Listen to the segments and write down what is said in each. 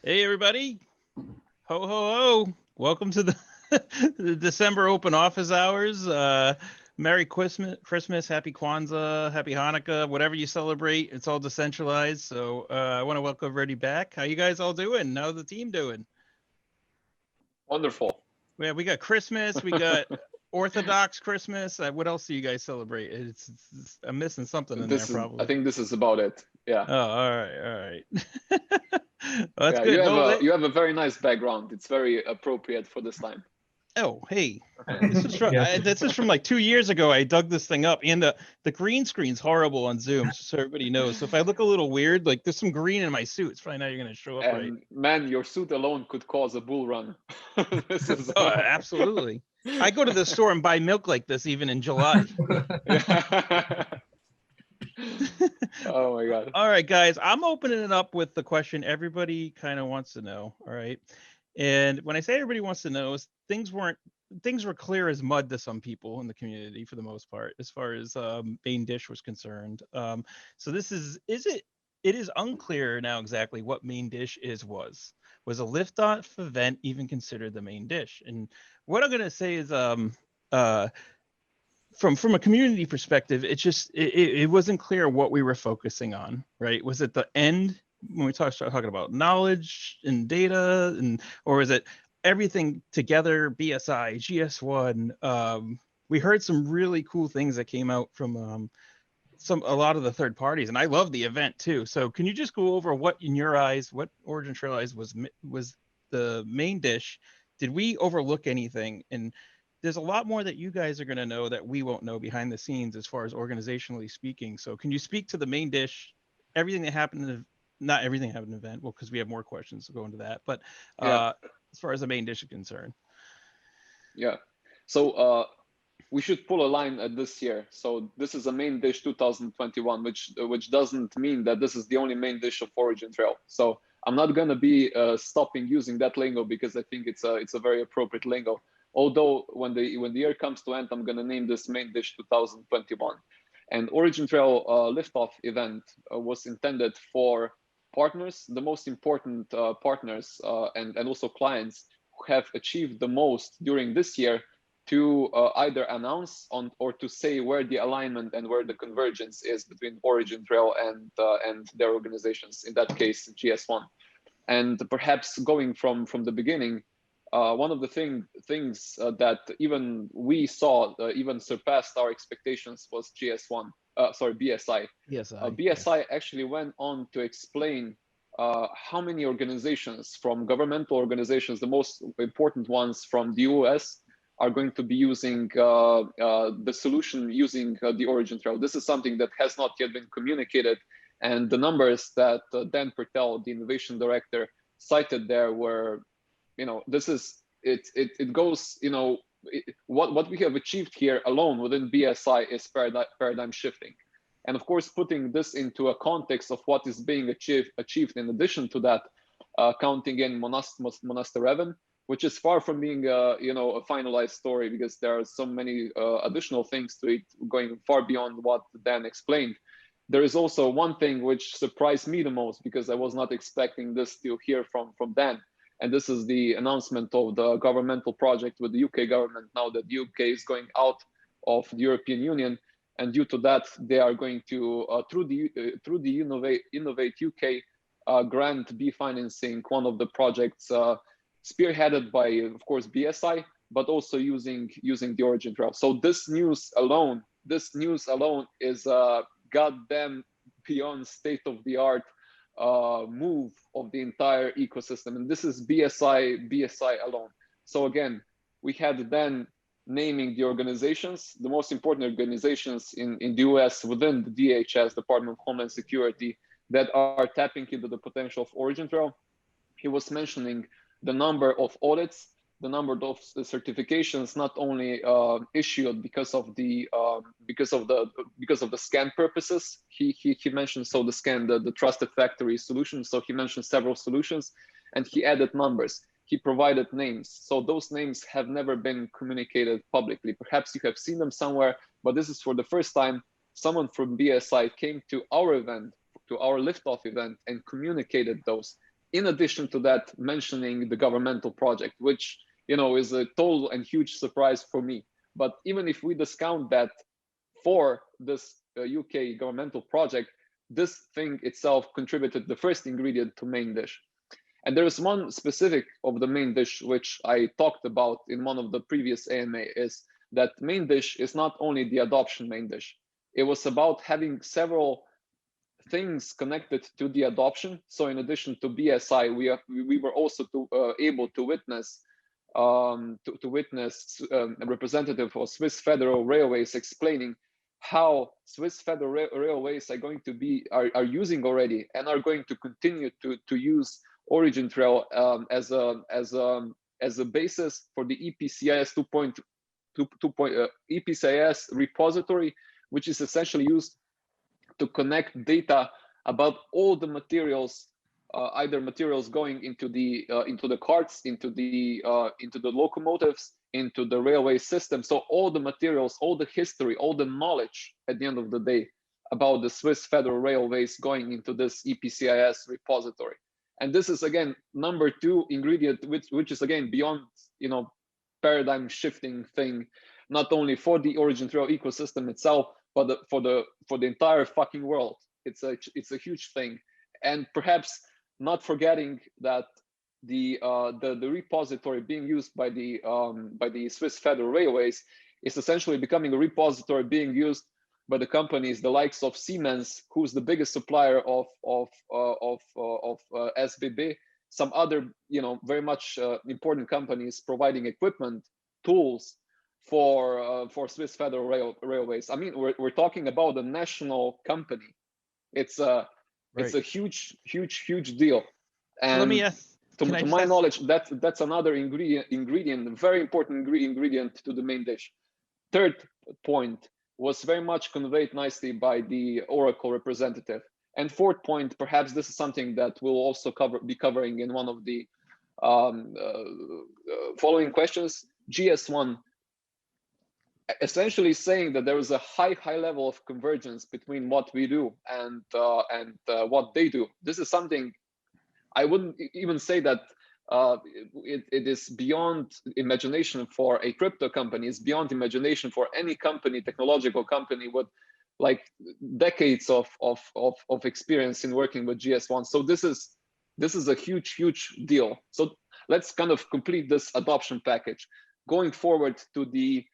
Hey everybody. Ho ho ho. Welcome to the the December open office hours. Merry Christmas, Happy Kwanzaa, Happy Hanukkah, whatever you celebrate. It's all decentralized. So I want to welcome everybody back. How you guys all doing? How's the team doing? Wonderful. Yeah, we got Christmas, we got Orthodox Christmas. What else do you guys celebrate? I'm missing something in there I probably. think this is about it. Yeah. Oh, all right, all right. Well, that's Yeah, you good. have Well, a you have a very nice background. It's very appropriate for this time. oh, hey, this is from like 2 years ago. I dug this thing up, and the green screen's horrible on Zoom, so everybody knows. So if I look a little weird, like there's some green in my suit, it's probably not going to show up right. And man, your suit alone could cause a bull run. This is Oh, absolutely. I go to the store and buy milk like this even in July. Oh my God. All right, guys, I'm opening it up with the question everybody kind of wants to know. All right. And when I say everybody wants to know, is things were clear as mud to some people in the community for the most part, as far as main dish was concerned. So this it is unclear now exactly what main dish was a liftoff event even considered the main dish? And what I'm gonna say is uh from a community perspective, it wasn't clear what we were focusing on, right? Was it the end when we start talking about knowledge and data, and or is it everything together? BSI, GS1. We heard some really cool things that came out from a lot of the third parties, and I love the event too. So can you just go over what, in your eyes, what OriginTrail was the main dish? Did we overlook anything? And there's a lot more that you guys are going to know that we won't know behind the scenes as far as organizationally speaking. So can you speak to the main dish, everything that happened? Not everything happened in the event, well, because we have more questions to go into that. But Yeah. as far as the main dish is concerned. Yeah. So we should pull a line at this year. So this is a main dish 2021, which doesn't mean that this is the only main dish of OriginTrail. So I'm not gonna be stopping using that lingo because I think it's a very appropriate lingo. Although when the year comes to end, I'm gonna name this main dish 2021. And OriginTrail Liftoff event was intended for partners, the most important partners and also clients who have achieved the most during this year to either announce on or to say where the alignment and where the convergence is between OriginTrail and their organizations. In that case, GS1. And perhaps going from the beginning, one of the things that even we saw even surpassed our expectations was GS1. BSI. BSI actually went on to explain how many organizations, from governmental organizations, the most important ones from the US, are going to be using the solution using the OriginTrail. This is something that has not yet been communicated, and the numbers that Dan Pertel, the innovation director, cited there were, this is it goes, what we have achieved here alone within BSI is paradigm shifting. And of course, putting this into a context of what is being achieved in addition to that, counting in Monastereven, which is far from being a finalized story, because there are so many additional things to it, going far beyond what Dan explained. There is also one thing which surprised me the most, because I was not expecting this to hear from Dan. And this is the announcement of the governmental project with the UK government, now that the UK is going out of the European Union. And due to that, they are going to, through the Innovate UK grant, be financing one of the projects spearheaded by, of course, BSI, but also using the OriginTrail. So this news alone is a goddamn beyond state-of-the-art move of the entire ecosystem. And this is BSI alone. So again, we had then naming the organizations, the most important organizations in the US within the DHS, Department of Homeland Security, that are tapping into the potential of OriginTrail. He was mentioning the number of audits, the number of certifications, not only issued because of the scan purposes. He mentioned, so the scan, the trusted factory solution. So he mentioned several solutions, and he added numbers. He provided names. So those names have never been communicated publicly. Perhaps you have seen them somewhere, but this is for the first time someone from BSI came to our event, to our Liftoff event, and communicated those in addition to that, mentioning the governmental project, which, you know, is a total and huge surprise for me. But even if we discount that for this UK governmental project, this thing itself contributed the first ingredient to main dish. And there is one specific of the main dish which I talked about in one of the previous AMA, is that main dish is not only the adoption main dish. It was about having several things connected to the adoption. So in addition to BSI, we were also able to witness a representative of Swiss Federal Railways explaining how Swiss Federal Railways are going to are using already and are going to continue to use OriginTrail as a basis for the EPCIS 2.2 EPCIS repository, which is essentially used to connect data about all the materials, either materials going into the carts, into the locomotives, into the railway system. So all the materials, all the history, all the knowledge at the end of the day about the Swiss Federal Railways going into this EPCIS repository. And this is again number 2 ingredient, which is again beyond, you know, paradigm shifting thing, not only for the OriginTrail ecosystem itself, but for the entire fucking world. It's a huge thing. And perhaps not forgetting that the repository being used by the Swiss Federal Railways is essentially becoming a repository being used by the companies the likes of Siemens, who's the biggest supplier of SBB, some other, you know, very much important companies providing equipment, tools for Swiss Federal Railways. I mean, we're talking about a national company. It's a huge deal. And let me ask, to my knowledge, that's another ingredient, very important ingredient to the main dish. Third point was very much conveyed nicely by the Oracle representative. And fourth point, perhaps this is something that we'll also be covering in one of the following questions. GS1 essentially saying that there is a high level of convergence between what we do and what they do. This is something I wouldn't even say that it is beyond imagination for a crypto company. It's beyond imagination for any company, technological company with like decades of experience in working with GS1. So this is a huge deal. So let's kind of complete this adoption package. Going forward to the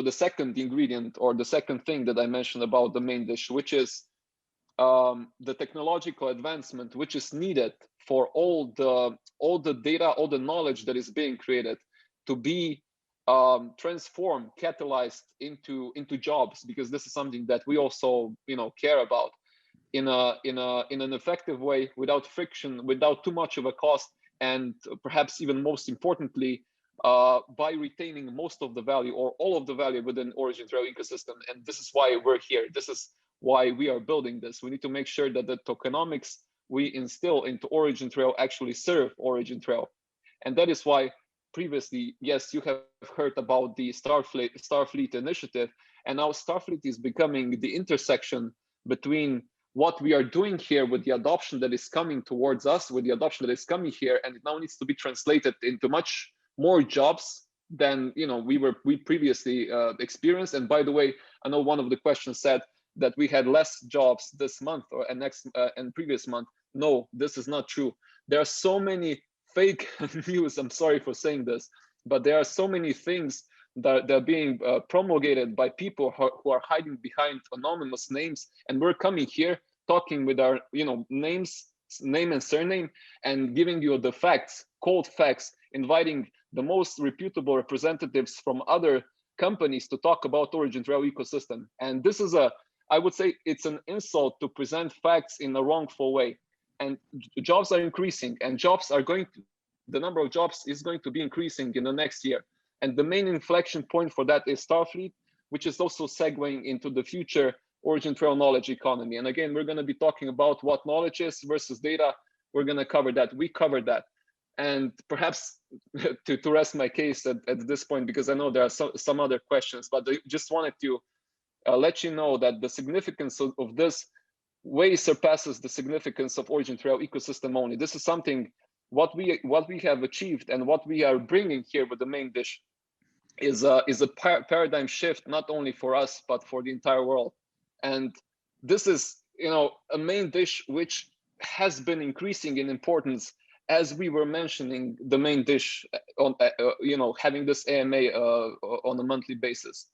second ingredient, or the second thing that I mentioned about the main dish, which is the technological advancement which is needed for all the data, all the knowledge that is being created to be transformed, catalyzed into jobs, because this is something that we also, you know, care about in an effective way, without friction, without too much of a cost, and perhaps even most importantly, by retaining most of the value or all of the value within OriginTrail ecosystem. And this is why we're here. This is why we are building this. We need to make sure that the tokenomics we instill into OriginTrail actually serve OriginTrail. And that is why previously, yes, you have heard about the Starfleet initiative, and now Starfleet is becoming the intersection between what we are doing here with the adoption that is coming towards us, with the adoption that is coming here, and it now needs to be translated into much more jobs than, you know, we previously experienced. And by the way, I know one of the questions said that we had less jobs this month and previous month. No, this is not true. There are so many fake news. I'm sorry for saying this, but there are so many things that are being promulgated by people who are hiding behind anonymous names, and we're coming here talking with our, you know, name and surname, and giving you the facts, cold facts, inviting the most reputable representatives from other companies to talk about OriginTrail ecosystem. And this is I would say it's an insult to present facts in a wrongful way. And jobs are increasing, and the number of jobs is going to be increasing in the next year. And the main inflection point for that is Starfleet, which is also segueing into the future OriginTrail knowledge economy. And again, we're going to be talking about what knowledge is versus data. We're going to cover that. We covered that. And perhaps to rest my case at this point, because I know there are some other questions, but I just wanted to let you know that the significance of this way surpasses the significance of OriginTrail ecosystem only. This is something what we have achieved, and what we are bringing here with the main dish is a paradigm shift, not only for us but for the entire world. And this is, you know, a main dish which has been increasing in importance as we were mentioning the main dish on you know, having this AMA on a monthly basis.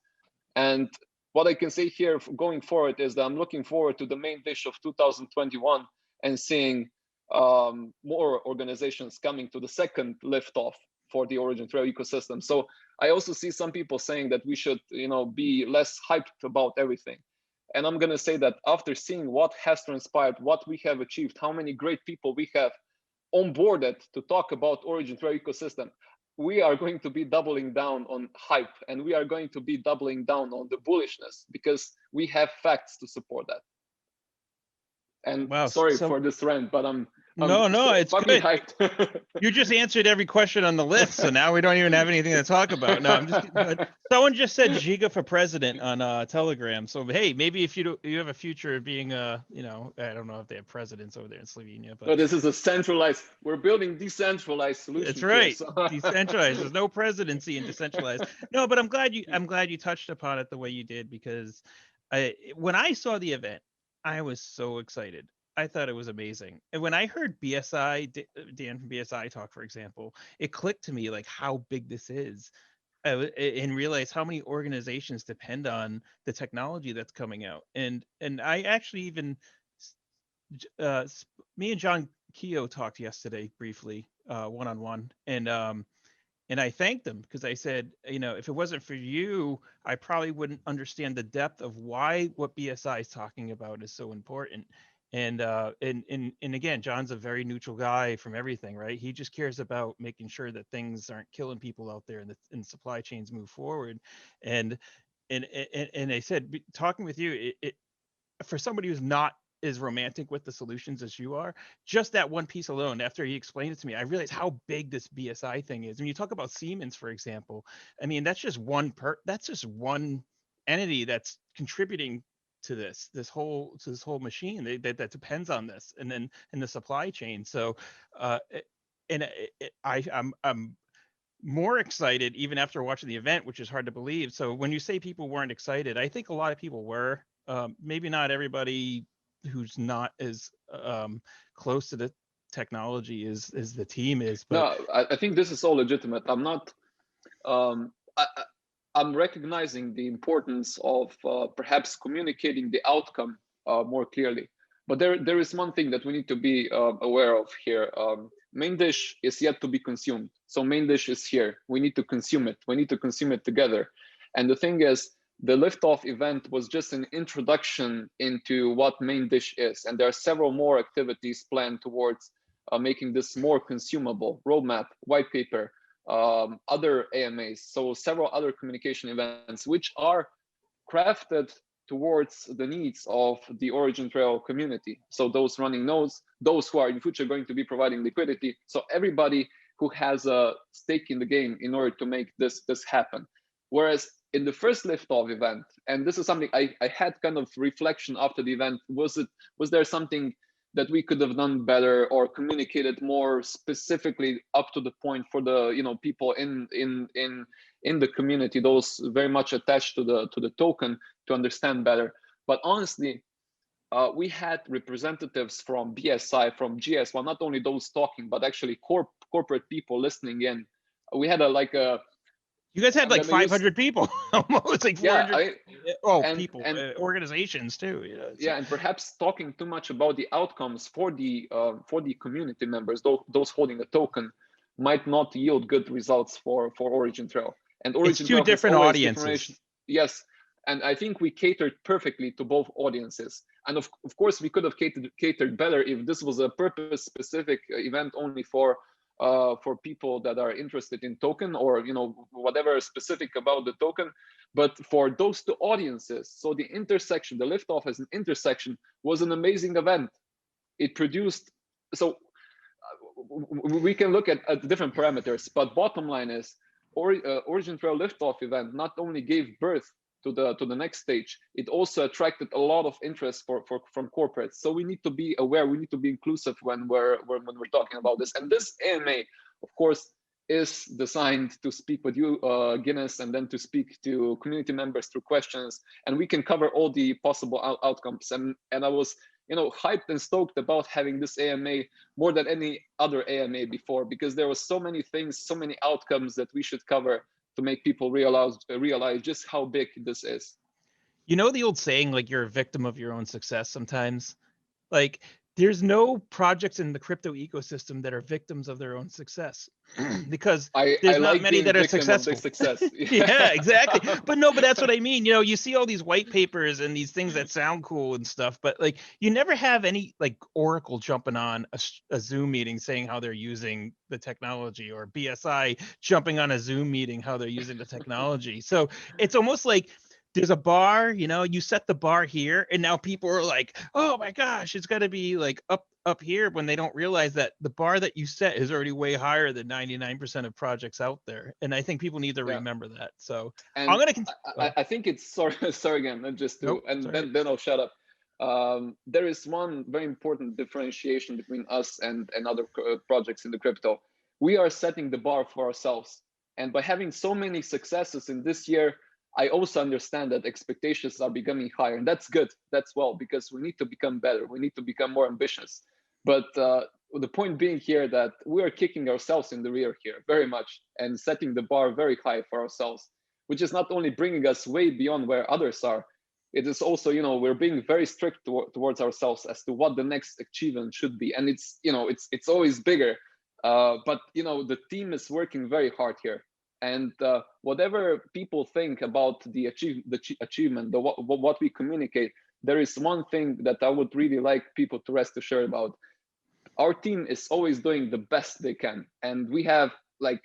And what I can say here going forward is that I'm looking forward to the main dish of 2021 and seeing more organizations coming to the second liftoff for the OriginTrail ecosystem. So I also see some people saying that we should, you know, be less hyped about everything. And I'm going to say that after seeing what has transpired, what we have achieved, how many great people we have onboarded to talk about OriginTrail ecosystem, we are going to be doubling down on hype, and we are going to be doubling down on the bullishness, because we have facts to support that. And Wow, sorry for this rant, but I'm no, it's fucking good. hyped. You just answered every question on the list, so now we don't even have anything to talk about. No, I'm just kidding. But someone just said Žiga for president on Telegram. So hey, maybe if you have a future of being you know, I don't know if they have presidents over there in Slovenia, but no, this is a centralized. We're building decentralized solutions. that's right. Here, so. Decentralized. There's no presidency in decentralized. No, but I'm glad you touched upon it the way you did, because when I saw the event, I was so excited. I thought it was amazing. And when I heard BSI, Dan from BSI talk, for example, it clicked to me like how big this is, and realize how many organizations depend on the technology that's coming out. And I actually even, me and John Keogh talked yesterday briefly, one-on-one, and I thanked them, because I said, you know, if it wasn't for you, I probably wouldn't understand the depth of why what BSI is talking about is so important. And again, John's a very neutral guy from everything, right? He just cares about making sure that things aren't killing people out there, and supply chains move forward. And I said, talking with you, it for somebody who's not as romantic with the solutions as you are, just that one piece alone, after he explained it to me, I realized how big this BSI thing is. When you talk about Siemens, for example, I mean, that's just one entity that's contributing to this whole machine that depends on this, and then in the supply chain. So I'm more excited even after watching the event, which is hard to believe. So when you say people weren't excited, I think a lot of people were. Maybe not everybody who's not as close to the technology as the team is. But no, I think this is all legitimate. I'm not. I'm recognizing the importance of perhaps communicating the outcome more clearly. But there is one thing that we need to be aware of here. Main dish is yet to be consumed. So main dish is here. We need to consume it. We need to consume it together. And the thing is, the Liftoff event was just an introduction into what main dish is. And there are several more activities planned towards making this more consumable: roadmap, white paper, other AMAs, so several other communication events, which are crafted towards the needs of the OriginTrail community. So those running nodes, those who are in future going to be providing liquidity. So everybody who has a stake in the game in order to make this happen. Whereas in the first Liftoff event, and this is something I had kind of reflection after the event, was there something that we could have done better or communicated more specifically up to the point for the, you know, people in the community, those very much attached to the token, to understand better. But honestly, we had representatives from BSI, from GS, well, not only those talking, but actually corporate people listening in. We had you guys had like 500 people, almost like 400 people, organizations too. You know, yeah, and perhaps talking too much about the outcomes for the community members, those holding a token, might not yield good results for OriginTrail. And OriginTrail, it's two different audiences. Yes, and I think we catered perfectly to both audiences. And of course, we could have catered better if this was a purpose-specific event only for people that are interested in token, or, you know, whatever specific about the token. But for those two audiences, so the intersection, the Liftoff as an intersection, was an amazing event. It produced, so we can look at different parameters, but bottom line is, OriginTrail Liftoff event not only gave birth to the next stage, it also attracted a lot of interest from corporates. So we need to be aware, we need to be inclusive when we're talking about this. And this AMA, of course, is designed to speak with you, Guinness, and then to speak to community members through questions, and we can cover all the possible outcomes. And I was, you know, hyped and stoked about having this AMA more than any other AMA before, because there was so many things, so many outcomes that we should cover to make people realize just how big this is. You know the old saying, like, you're a victim of your own success sometimes? Like, there's no projects in the crypto ecosystem that are victims of their own success, because there's not many that are successful. Success. Yeah, exactly. But no, but that's what I mean. You know, you see all these white papers and these things that sound cool and stuff, but like, you never have any like Oracle jumping on a Zoom meeting saying how they're using the technology, or BSI jumping on a Zoom meeting how they're using the technology. So it's almost like there's a bar, you know, you set the bar here, and now people are like, oh my gosh, it's got to be like up here, when they don't realize that the bar that you set is already way higher than 99% of projects out there. And I think people need to remember that. So and I'm gonna I think it's sorry again, just to then I'll shut up. There is one very important differentiation between us and other projects in the crypto. We are setting the bar for ourselves, and by having so many successes in this year, I also understand that expectations are becoming higher, and that's good. That's well, because we need to become better. We need to become more ambitious. But the point being here that we are kicking ourselves in the rear here very much, and setting the bar very high for ourselves, which is not only bringing us way beyond where others are, it is also, you know, we're being very strict towards ourselves as to what the next achievement should be. And it's, you know, it's always bigger. But, you know, the team is working very hard here. And whatever people think about the achievement, what we communicate, there is one thing that I would really like people to rest assured about. Our team is always doing the best they can, and we have like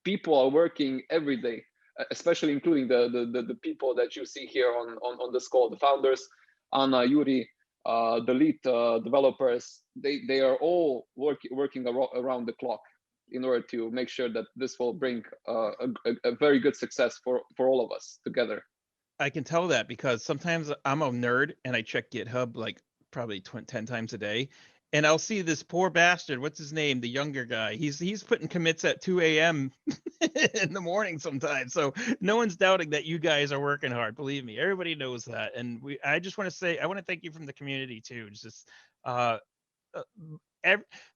people are working every day, especially including the people that you see here on this call, the founders, Anna, Yuri, the lead developers. They are all working around the clock in order to make sure that this will bring a very good success for all of us together. I can tell that because sometimes I'm a nerd and I check GitHub like probably 10 times a day, and I'll see this poor bastard, what's his name, the younger guy, he's putting commits at 2 a.m. in the morning sometimes. So no one's doubting that you guys are working hard, believe me, everybody knows that. And I just want to say, I want to thank you from the community too. It's just the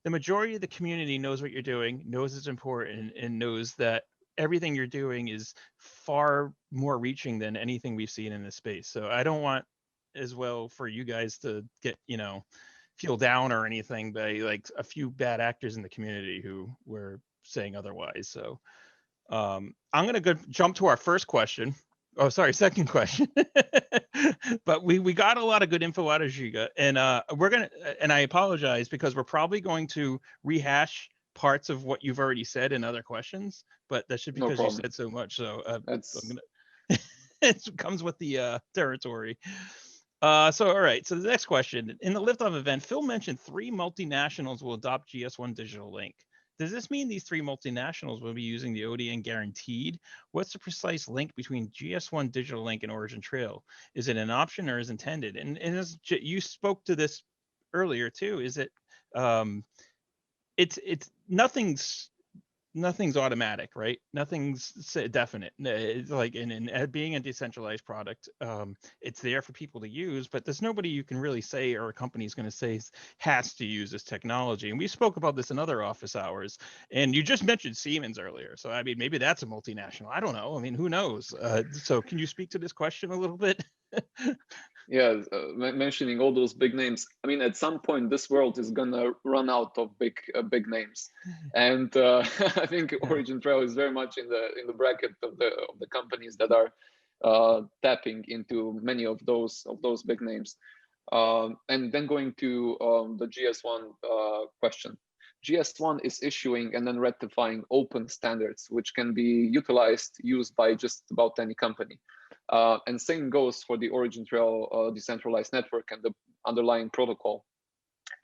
majority of the community knows what you're doing, knows it's important, and knows that everything you're doing is far more reaching than anything we've seen in this space. So I don't want as well for you guys to get, you know, feel down or anything by like a few bad actors in the community who were saying otherwise. So I'm gonna go jump to our first question. Oh, sorry, second question. But we got a lot of good info out of Žiga, and we're gonna, and I apologize because we're probably going to rehash parts of what you've already said in other questions, but that's just because you said so much. So it comes with the territory. So all right, so the next question. In the Liftoff event, Phil mentioned 3 multinationals will adopt GS1 Digital Link. Does this mean these 3 multinationals will be using the ODN guaranteed? What's the precise link between GS1 Digital Link and OriginTrail? Is it an option or is intended? And as you spoke to this earlier too, is it it's nothing's automatic, right? Nothing's definite. It's like in being a decentralized product, it's there for people to use, but there's nobody you can really say, or a company's going to say has to use this technology. And we spoke about this in other office hours, and you just mentioned Siemens earlier. So I mean, maybe that's a multinational. I don't know. I mean, who knows? So can you speak to this question a little bit? Yeah, mentioning all those big names. I mean, at some point, this world is gonna run out of big names, and I think OriginTrail is very much in the bracket of the companies that are tapping into many of those big names. And then going to the GS1 question. GS1 is issuing and then rectifying open standards, which can be used by just about any company. And same goes for the OriginTrail decentralized network and the underlying protocol.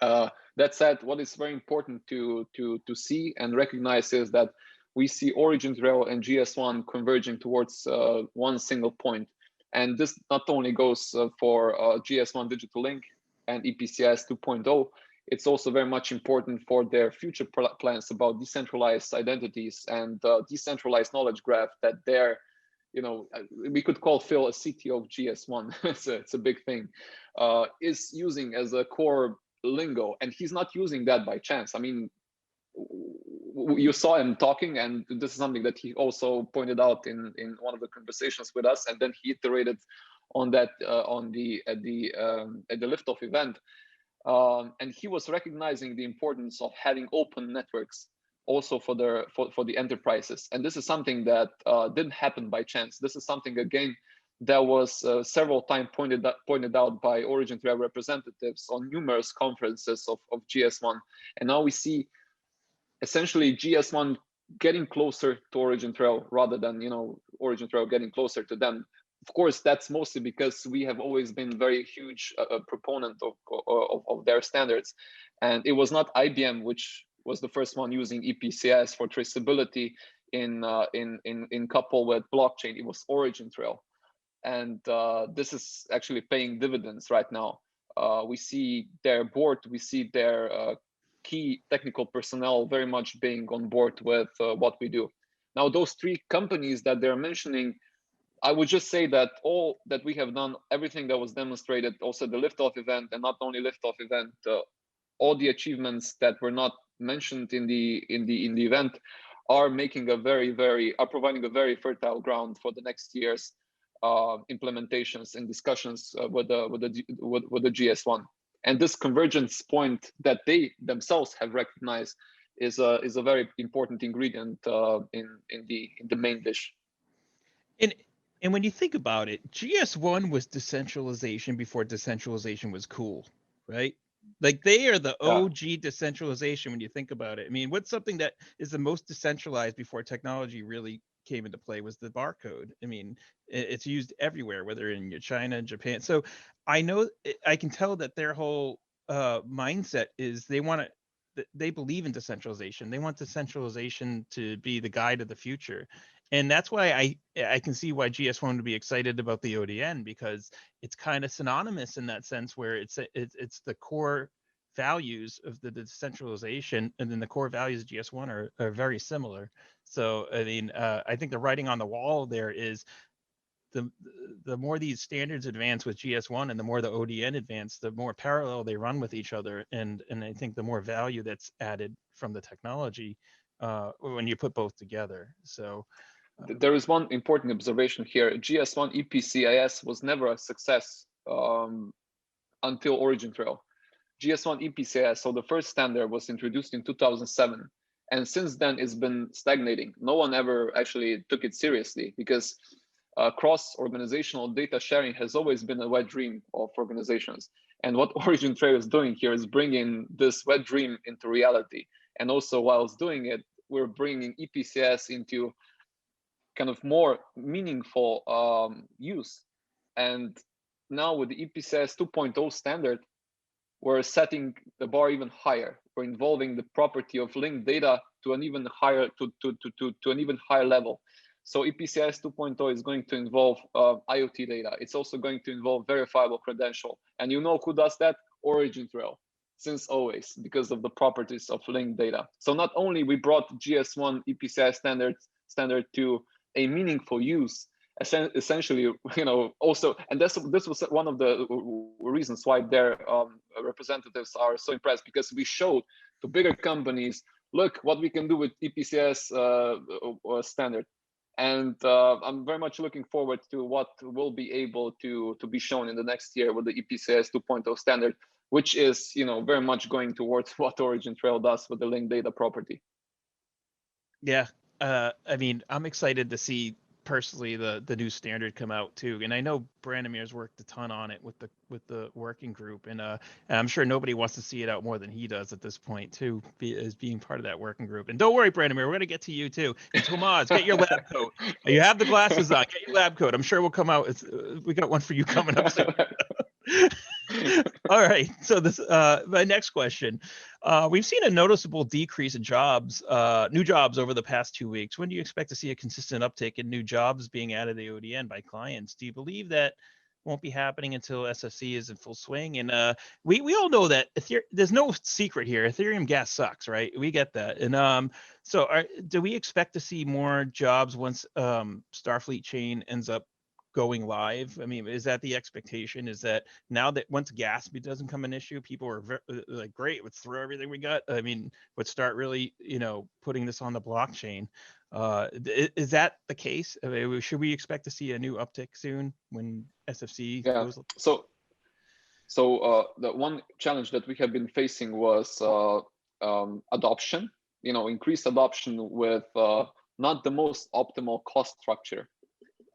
That said, what is very important to see and recognize is that we see OriginTrail and GS1 converging towards one single point. And this not only goes for GS1 Digital Link and EPCS 2.0, it's also very much important for their future plans about decentralized identities and decentralized knowledge graph that they're, we could call Phil a CTO of GS1. It's a big thing, is using as a core lingo. And he's not using that by chance. I mean, you saw him talking, and this is something that he also pointed out in one of the conversations with us, and then he iterated on that at the Liftoff event, and he was recognizing the importance of having open networks also for the enterprises. And this is something that didn't happen by chance. This is something, again, that was several times pointed out by OriginTrail representatives on numerous conferences of GS1, and now we see essentially GS1 getting closer to OriginTrail rather than OriginTrail getting closer to them. Of course, that's mostly because we have always been very huge proponent of their standards, and it was not IBM which was the first one using EPCS for traceability in couple with blockchain. It was OriginTrail, and this is actually paying dividends right now. We see their board, we see their key technical personnel very much being on board with what we do. Now, those three companies that they're mentioning, I would just say that all that we have done, everything that was demonstrated, also the Liftoff event, and not only Liftoff event, all the achievements that were not mentioned in the event are making are providing a very fertile ground for the next year's implementations and discussions with the GS1. And this convergence point that they themselves have recognized is a very important ingredient in the main dish. And when you think about it, GS1 was decentralization before decentralization was cool, right? Like they are the OG decentralization when you think about it. I mean, what's something that is the most decentralized before technology really came into play was the barcode. I mean, it's used everywhere, whether in China, Japan. So I know, I can tell that their whole mindset is they believe in decentralization. They want decentralization to be the guide of the future. And that's why I can see why GS1 would be excited about the ODN, because it's kind of synonymous in that sense, where it's the core values of the decentralization, and then the core values of GS1 are very similar. So I mean, I think the writing on the wall there is the more these standards advance with GS1 and the more the ODN advance, the more parallel they run with each other, and I think the more value that's added from the technology when you put both together. So. There is one important observation here. GS1 EPCIS was never a success until OriginTrail. GS1 EPCIS, so the first standard, was introduced in 2007. And since then, it's been stagnating. No one ever actually took it seriously, because cross-organizational data sharing has always been a wet dream of organizations. And what OriginTrail is doing here is bringing this wet dream into reality. And also, while it's doing it, we're bringing EPCS into kind of more meaningful use. And now with the EPCS 2.0 standard, we're setting the bar even higher. We're involving the property of linked data to an even higher to an even higher level. So EPCS 2.0 is going to involve IoT data. It's also going to involve verifiable credential. And you know who does that? OriginTrail, since always, because of the properties of linked data. So not only we brought GS1 EPCS standard to a meaningful use, essentially, also, and this was one of the reasons why their representatives are so impressed, because we showed to bigger companies, look what we can do with EPCS standard. And I'm very much looking forward to what will be able to be shown in the next year with the EPCS 2.0 standard, which is very much going towards what OriginTrail does with the linked data property. Yeah. I mean, I'm excited to see personally the new standard come out too, and I know Branimir's worked a ton on it with the working group, and I'm sure nobody wants to see it out more than he does at this point too, as being part of that working group. And don't worry, Branimir, we're gonna get to you too. And Tomaž, get your lab coat. You have the glasses on. Get your lab coat. I'm sure we'll come out. We got one for you coming up soon. All right. So this, my next question, we've seen a noticeable decrease in jobs, new jobs over the past 2 weeks. When do you expect to see a consistent uptick in new jobs being added to the ODN by clients? Do you believe that won't be happening until SFC is in full swing? And we all know that there's no secret here. Ethereum gas sucks, right? We get that. And so do we expect to see more jobs once Starfleet chain ends up going live? I mean, is that the expectation? Is that now that once gas doesn't come an issue, people are like, great, let's throw everything we got. I mean, let's start really, putting this on the blockchain. Is that the case? I mean, should we expect to see a new uptick soon when SFC goes? So the one challenge that we have been facing was adoption. Increased adoption with not the most optimal cost structure.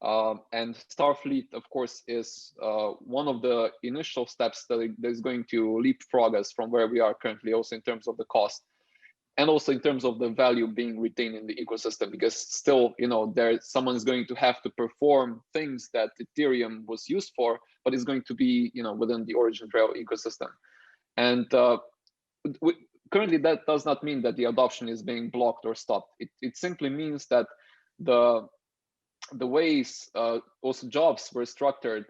And Starfleet, of course, is one of the initial steps that is going to leapfrog us from where we are currently, also in terms of the cost, and also in terms of the value being retained in the ecosystem, because still, someone's going to have to perform things that Ethereum was used for, but it's going to be, within the OriginTrail ecosystem. And currently, that does not mean that the adoption is being blocked or stopped. It simply means that the ways also jobs were structured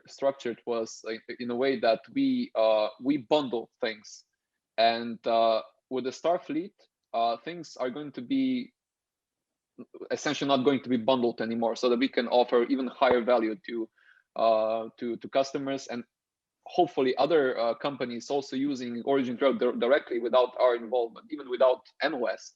was in a way that we bundle things, and with the Starfleet, things are going to be essentially not going to be bundled anymore, so that we can offer even higher value to customers, and hopefully other companies also using OriginTrail directly without our involvement, even without NOS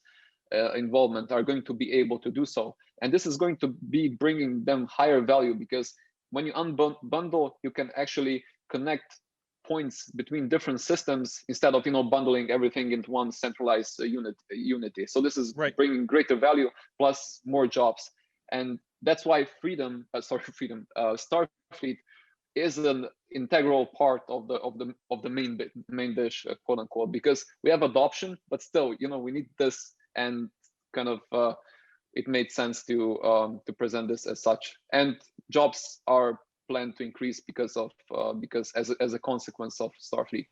involvement, are going to be able to do so. And this is going to be bringing them higher value, because when you unbundle, you can actually connect points between different systems instead of bundling everything into one centralized unity. So this is bringing greater value plus more jobs, and that's why Starfleet is an integral part of the main dish, quote unquote, because we have adoption, but still, we need this, and kind of it made sense to present this as such. And jobs are planned to increase because as a consequence of Starfleet.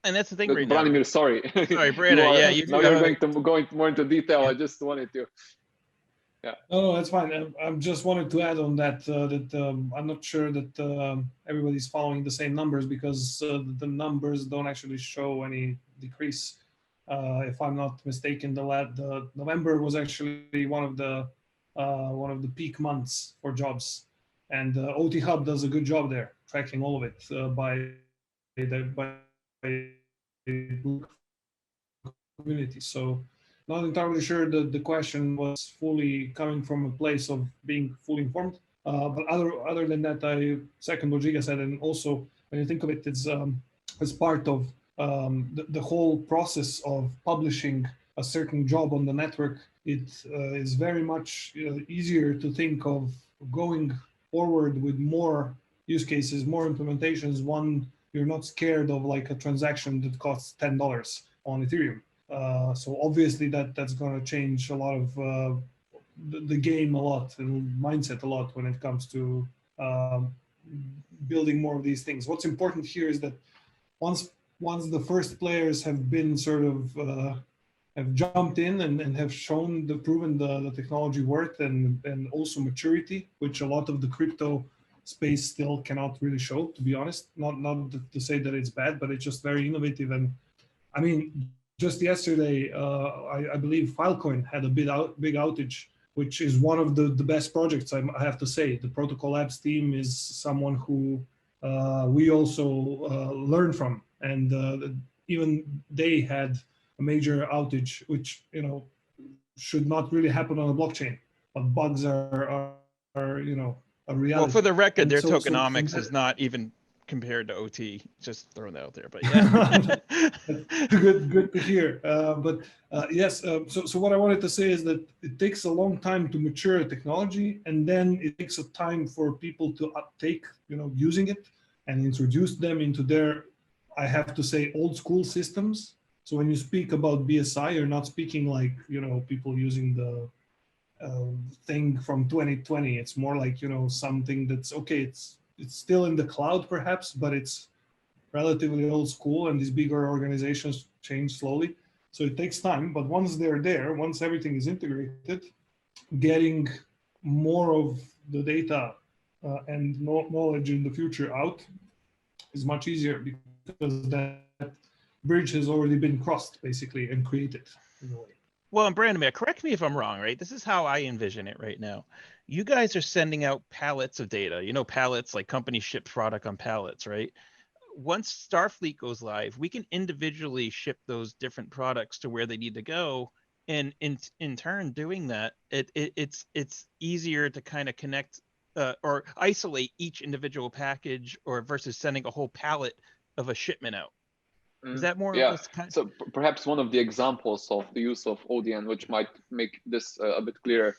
And that's the thing right Branimir, now. sorry. Sorry, Brandon. Now you're going to go more into detail. I just wanted to. Yeah. No, that's fine. I just wanted to add on that I'm not sure that everybody's following the same numbers, because the numbers don't actually show any decrease. If I'm not mistaken, the November was actually one of the peak months for jobs, and OT Hub does a good job there, tracking all of it by community. So not entirely sure that the question was fully coming from a place of being fully informed. But other than that, I second what Žiga said, and also when you think of it, it's as part of the whole process of publishing a certain job on the network. It is very much easier to think of going forward with more use cases, more implementations. One, you're not scared of like a transaction that costs $10 on Ethereum. So obviously that's going to change a lot of the game a lot, and mindset a lot when it comes to building more of these things. What's important here is that once the first players have been sort of have jumped in and have proven the technology worth and also maturity, which a lot of the crypto space still cannot really show, to be honest. Not to say that it's bad, but it's just very innovative. And I mean, just yesterday, I believe Filecoin had a big outage, which is one of the best projects, I have to say. The Protocol Labs team is someone who we also learn from, and even they had a major outage, which should not really happen on a blockchain. But bugs are a reality. Well, for the record, and their tokenomics is not even compared to OT. Just throwing that out there, but yeah. good to hear. But yes, so what I wanted to say is that it takes a long time to mature a technology, and then it takes a time for people to uptake, using it and introduce them into their, I have to say, old school systems. So when you speak about BSI, you're not speaking like people using the thing from 2020. It's more like something that's okay. It's still in the cloud perhaps, but it's relatively old school, and these bigger organizations change slowly. So it takes time, but once they're there, once everything is integrated, getting more of the data and knowledge in the future out is much easier, because that bridge has already been crossed basically and created in a way. Well, and Branimir, correct me if I'm wrong, right? This is how I envision it right now. You guys are sending out pallets of data. You know, pallets, like companies ship product on pallets, right? Once Starfleet goes live, we can individually ship those different products to where they need to go. And in turn, doing that, it's easier to kind of connect or isolate each individual package, or versus sending a whole pallet of a shipment out. Is that more yeah. of this kind? So perhaps one of the examples of the use of ODN, which might make this a bit clearer.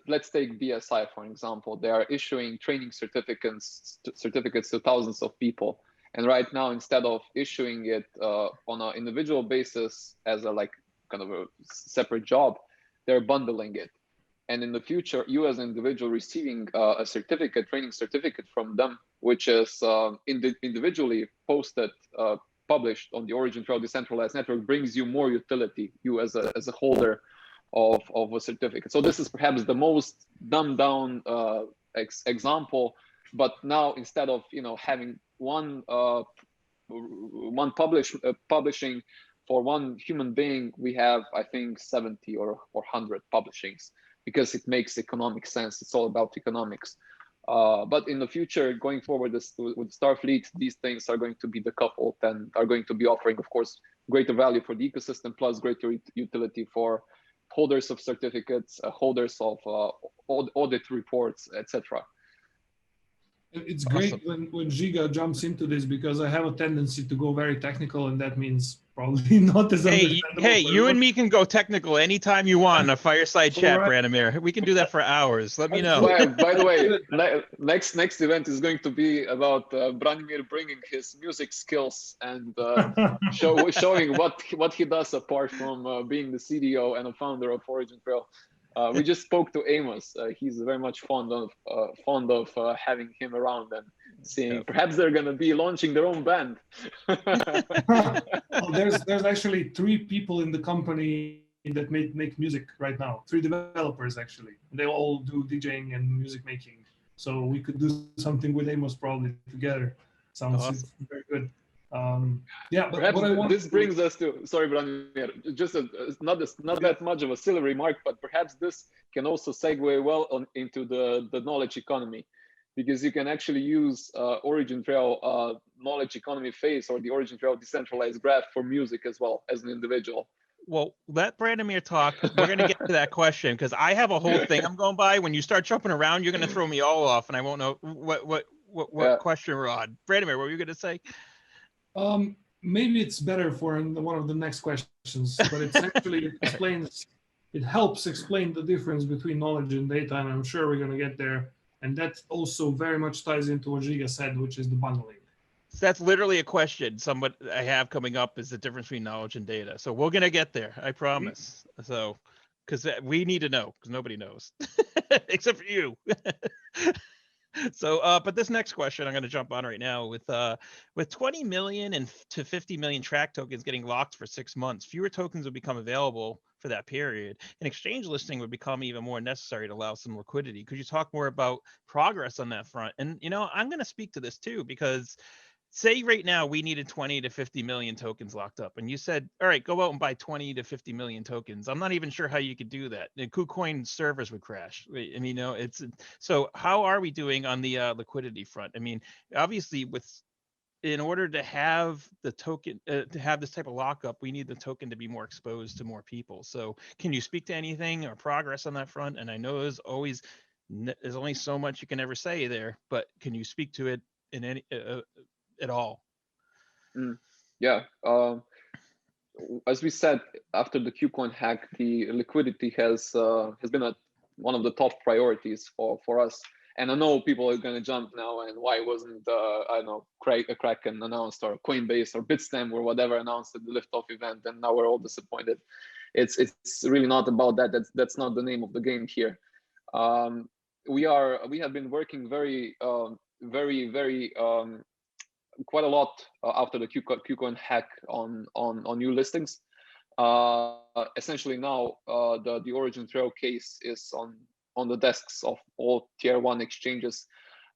Let's take BSI for an example. They are issuing training certificates to thousands of people, and right now, instead of issuing it on an individual basis as a kind of a separate job, they're bundling it. And in the future, you as an individual receiving a certificate, training certificate from them, which is individually posted, published on the OriginTrail decentralized network, brings you more utility, you as a holder of a certificate. So this is perhaps the most dumbed down example, but now instead of having one publishing for one human being, we have, I think, 70 or 100 publishings, because it makes economic sense. It's all about economics. But in the future, going forward with Starfleet, these things are going to be decoupled and are going to be offering, of course, greater value for the ecosystem, plus greater utility for holders of certificates, holders of audit reports, etc. It's great when Žiga jumps into this, because I have a tendency to go very technical, and that means probably not as understandable. Hey, you and me can go technical anytime you want in a fireside chat, Branimir. We can do that for hours. Let me know. By the way, next event is going to be about Branimir bringing his music skills and showing what he does apart from being the CDO and a founder of OriginTrail. We just spoke to Amos. He's very much fond of having him around and seeing. Perhaps they're going to be launching their own band. Well, there's actually 3 people in the company that make music right now. 3 developers actually. They all do DJing and music making. So we could do something with Amos probably together. Sounds awesome. Very good. Yeah, but perhaps this brings us to, sorry, Branimir, just not that much of a silly remark, but perhaps this can also segue well into the knowledge economy, because you can actually use OriginTrail knowledge economy phase, or the OriginTrail decentralized graph, for music as well as an individual. Well, let Branimir talk. We're going to get to that question, because I have a whole thing I'm going by. When you start jumping around, you're going to throw me all off, and I won't know what question we're on. Branimir, what were you going to say? Maybe it's better for one of the next questions, but it's actually it helps explain the difference between knowledge and data, and I'm sure we're going to get there. And that also very much ties into what Žiga said, which is the bundling. So that's literally a question somewhat I have coming up, is the difference between knowledge and data. So we're going to get there, I promise. So, because we need to know, because nobody knows, except for you. So, but this next question I'm going to jump on right now with 20 million to 50 million track tokens getting locked for 6 months, fewer tokens would become available for that period. An exchange listing would become even more necessary to allow some liquidity. Could you talk more about progress on that front? And, I'm going to speak to this too, because say right now we needed 20 to 50 million tokens locked up, and you said, all right, go out and buy 20 to 50 million tokens. I'm not even sure how you could do that. The KuCoin servers would crash. I mean, so how are we doing on the liquidity front? I mean, obviously in order to have the token, to have this type of lockup, we need the token to be more exposed to more people. So can you speak to anything or progress on that front? And I know there's only so much you can ever say there, but can you speak to it in any at all? Yeah. As we said, after the KuCoin hack, the liquidity has been one of the top priorities for us. And I know people are going to jump now, and why wasn't I don't know, Kraken announced, or Coinbase or Bitstamp or whatever announced at the Liftoff event, and now we're all disappointed. It's really not about that. That's not the name of the game here. We have been working very quite a lot after the KuCoin hack on new listings. Essentially now the OriginTrail case is on the desks of all tier 1 exchanges.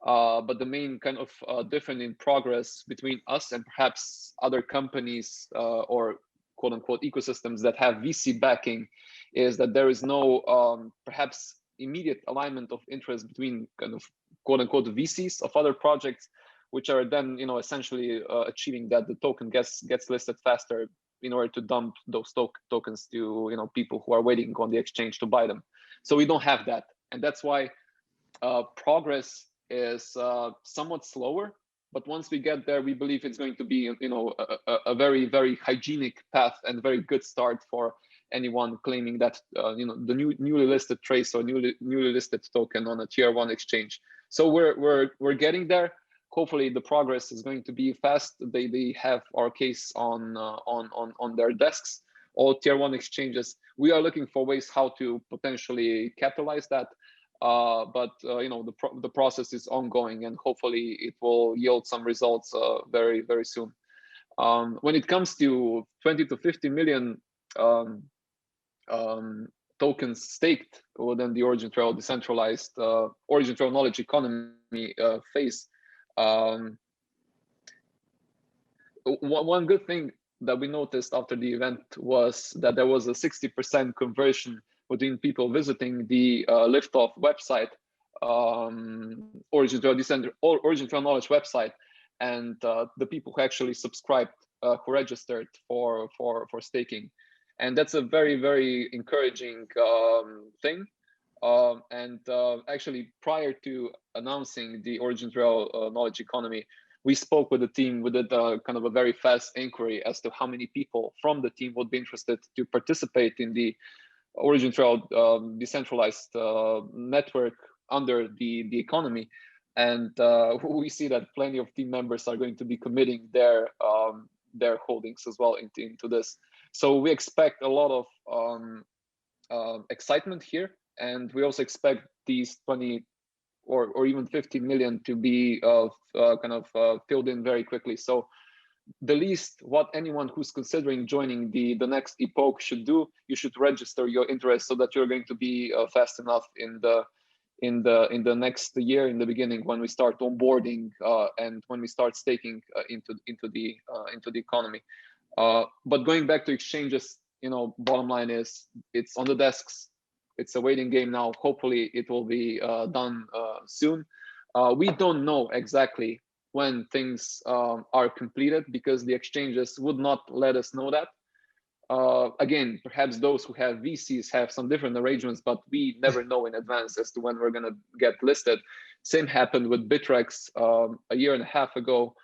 But the main kind of difference in progress between us and perhaps other companies or quote unquote ecosystems that have VC backing is that there is no perhaps immediate alignment of interest between kind of quote unquote VCs of other projects, which are then essentially achieving that the token gets listed faster in order to dump those tokens to people who are waiting on the exchange to buy them. So we don't have that, and that's why progress is somewhat slower. But once we get there, we believe it's going to be a very, very hygienic path and very good start for anyone claiming that the newly listed trace or newly listed token on a tier 1 exchange. So we're getting there. Hopefully the progress is going to be fast. They have our case on their desks, all tier 1 exchanges. We are looking for ways how to potentially capitalize that. But the process is ongoing, and hopefully it will yield some results very, very soon. When it comes to 20 to 50 million tokens staked within the OriginTrail decentralized OriginTrail knowledge economy phase, one good thing that we noticed after the event was that there was a 60% conversion between people visiting the Liftoff website, OriginTrail knowledge website, and the people who actually subscribed, who registered for staking. And that's a very, very encouraging thing. Actually, prior to announcing the OriginTrail knowledge economy, we spoke with the team. We did kind of a very fast inquiry as to how many people from the team would be interested to participate in the OriginTrail decentralized network under the economy. And we see that plenty of team members are going to be committing their holdings as well into this. So we expect a lot of excitement here, and we also expect these 20 or even 50 million to be filled in very quickly. So the least what anyone who's considering joining the next epoch should do, you should register your interest so that you're going to be fast enough in the next year, in the beginning, when we start onboarding and when we start staking into the economy. But going back to exchanges, bottom line is it's on the desks. It's a waiting game now. Hopefully it will be done soon. We don't know exactly when things are completed because the exchanges would not let us know that. Again, perhaps those who have VCs have some different arrangements, but we never know in advance as to when we're going to get listed. Same happened with Bittrex a year and a half ago.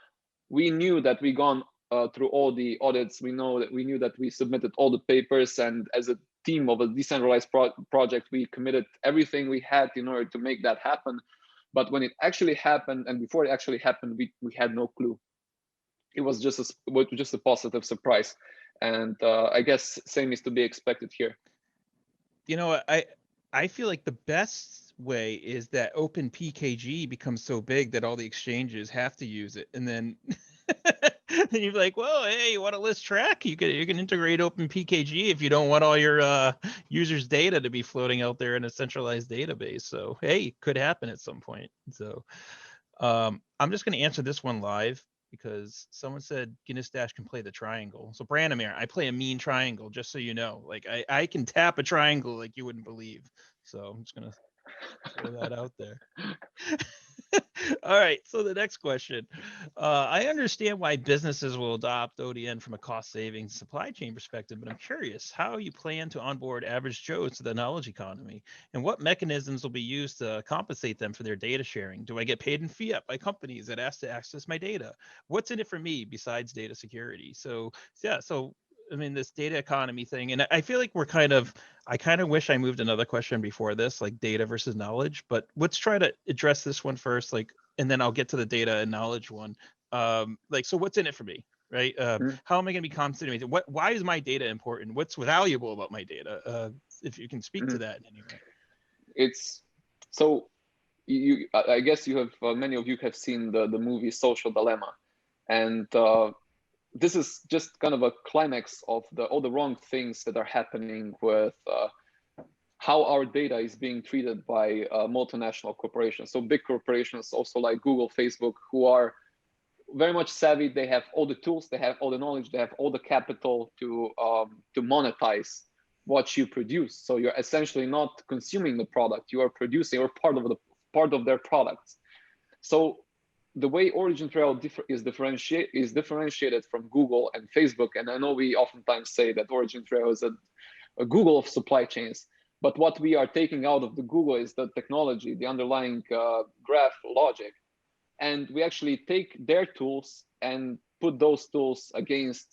We knew that we gone through all the audits. We knew that we submitted all the papers, and as a team of a decentralized project, we committed everything we had in order to make that happen. But when it actually happened, and before it actually happened, we had no clue. It was just a positive surprise, and I guess same is to be expected here. I feel like the best way is that open PKG becomes so big that all the exchanges have to use it, and then then you're like, well, hey, you want to list track? You can integrate open PKG if you don't want all your users' data to be floating out there in a centralized database. So hey, could happen at some point. So I'm just going to answer this one live because someone said Guinnessstache can play the triangle. So Branimir, I play a mean triangle, just so you know. Like I can tap a triangle like you wouldn't believe. So I'm just gonna throw that out there. All right, so the next question. I understand why businesses will adopt ODN from a cost savings supply chain perspective, but I'm curious how you plan to onboard average Joes to the knowledge economy and what mechanisms will be used to compensate them for their data sharing. Do I get paid in fiat by companies that ask to access my data? What's in it for me besides data security? So yeah, I mean, this data economy thing, and I feel like I kind of wish I moved another question before this, like data versus knowledge, but let's try to address this one first, and then I'll get to the data and knowledge one. So what's in it for me, right? How am I going to be compensated? Why is my data important? What's valuable about my data? If you can speak to that in any way. It's so I guess you have many of you have seen the movie Social Dilemma. And this is just kind of a climax of all the wrong things that are happening with how our data is being treated by multinational corporations. So big corporations also like Google, Facebook, who are very much savvy. They have all the tools, they have all the knowledge, they have all the capital to monetize what you produce. So you're essentially not consuming the product, you are producing, or part of their products. So the way OriginTrail is differentiated from Google and Facebook, and I know we oftentimes say that OriginTrail is a Google of supply chains, but what we are taking out of the Google is the technology, the underlying graph logic. And we actually take their tools and put those tools against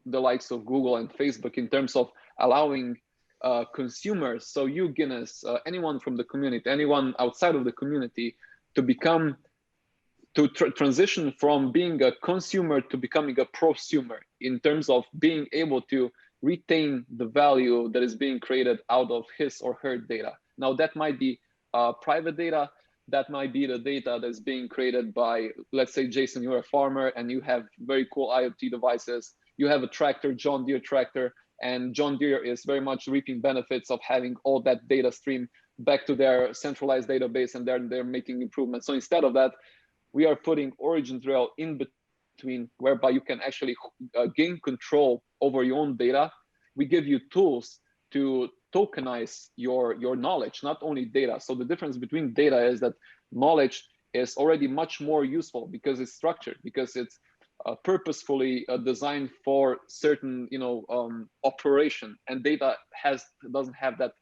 the likes of Google and Facebook in terms of allowing consumers, so you, Guinness, anyone from the community, anyone outside of the community, to transition from being a consumer to becoming a prosumer in terms of being able to retain the value that is being created out of his or her data. Now, that might be private data, that might be the data that's being created by, let's say, Jason, you're a farmer and you have very cool IoT devices. You have a tractor, John Deere tractor, and John Deere is very much reaping benefits of having all that data stream back to their centralized database, and they're making improvements. So instead of that, we are putting OriginTrail in between, whereby you can actually gain control over your own data. We give you tools to tokenize your knowledge, not only data. So the difference between data is that knowledge is already much more useful because it's structured, because it's purposefully designed for certain, operation, and data doesn't have that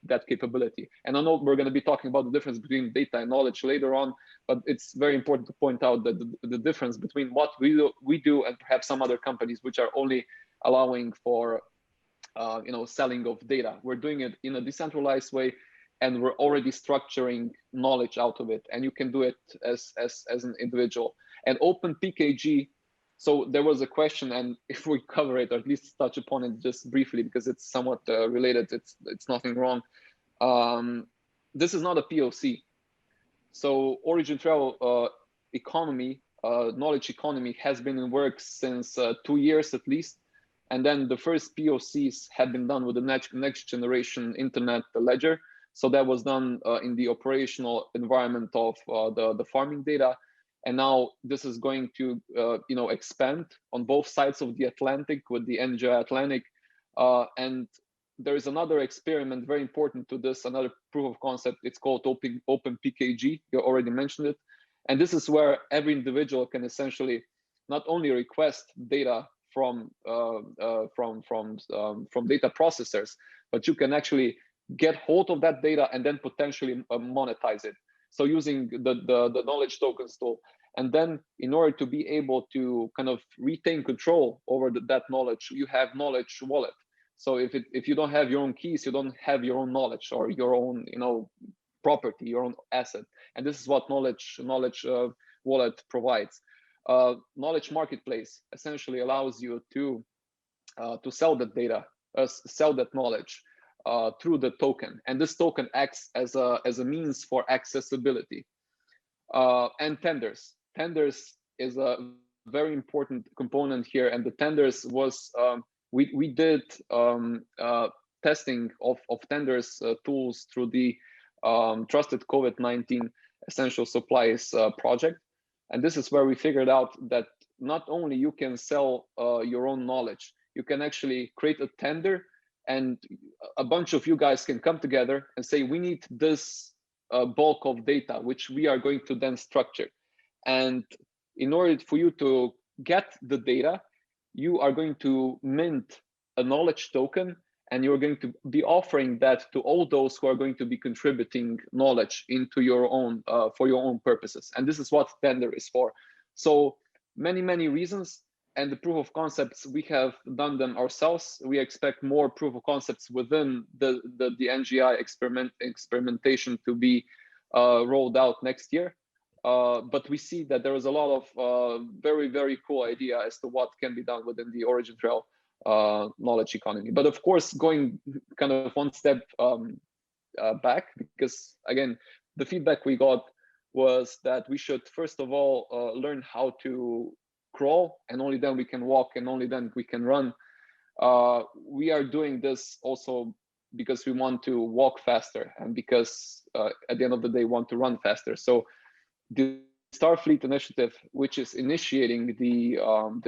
that capability. And I know we're going to be talking about the difference between data and knowledge later on, but it's very important to point out that the difference between what we do and perhaps some other companies which are only allowing for selling of data. We're doing it in a decentralized way, and we're already structuring knowledge out of it, and you can do it as an individual. And OpenPKG, so there was a question, and if we cover it, or at least touch upon it just briefly, because it's somewhat related, it's nothing wrong. This is not a POC. So OriginTrail economy, knowledge economy, has been in work since 2 years at least. And then the first POCs had been done with the next generation internet ledger. So that was done in the operational environment of the farming data. And now this is going to expand on both sides of the Atlantic with the NGI Atlantic. And there is another experiment very important to this, another proof of concept. It's called OpenPKG. You already mentioned it. And this is where every individual can essentially not only request data from data processors, but you can actually get hold of that data and then potentially monetize it. So using the knowledge tokens tool, and then in order to be able to kind of retain control over that knowledge, you have knowledge wallet. So if you don't have your own keys, you don't have your own knowledge or your own property, your own asset. And this is what knowledge wallet provides. Knowledge marketplace essentially allows you to sell that data, sell that knowledge through the token, and this token acts as a means for accessibility. And tenders is a very important component here, and the tenders was we did testing of tenders tools through the Trusted COVID-19 Essential Supplies project. And this is where we figured out that not only you can sell your own knowledge, you can actually create a tender, and a bunch of you guys can come together and say, we need this bulk of data, which we are going to then structure. And in order for you to get the data, you are going to mint a knowledge token, and you're going to be offering that to all those who are going to be contributing knowledge into your own for your own purposes. And this is what tender is for. So many reasons, and the proof of concepts, we have done them ourselves. We expect more proof of concepts within the NGI experimentation to be rolled out next year. But we see that there is a lot of very cool idea as to what can be done within the OriginTrail knowledge economy. But of course, going kind of one step back, because again, the feedback we got was that we should first of all learn how to crawl, and only then we can walk, and only then we can run. We are doing this also because we want to walk faster, and because at the end of the day want to run faster. So the Starfleet initiative, which is initiating the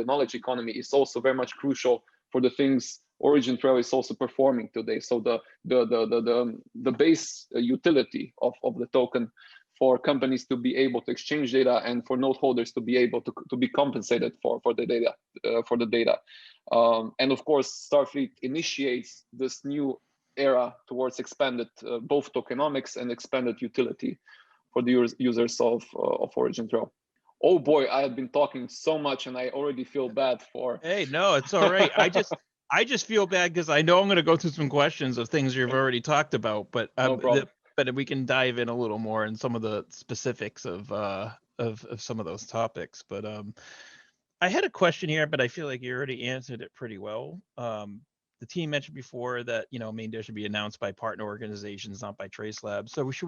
knowledge economy, is also very much crucial for the things OriginTrail is also performing today. So the base utility of the token for companies to be able to exchange data, and for node holders to be able to be compensated for the data. And of course, Starfleet initiates this new era towards expanded both tokenomics and expanded utility for the users of OriginTrail. Oh boy, I have been talking so much, and I already feel bad for. Hey, no, it's all right. I just feel bad because I know I'm going to go through some questions of things you've already talked about, but No problem. But we can dive in a little more in some of the specifics of some of those topics. But I had a question here, but I feel like you already answered it pretty well. The team mentioned before that, you know, main dish should be announced by partner organizations, not by Trace Labs. So should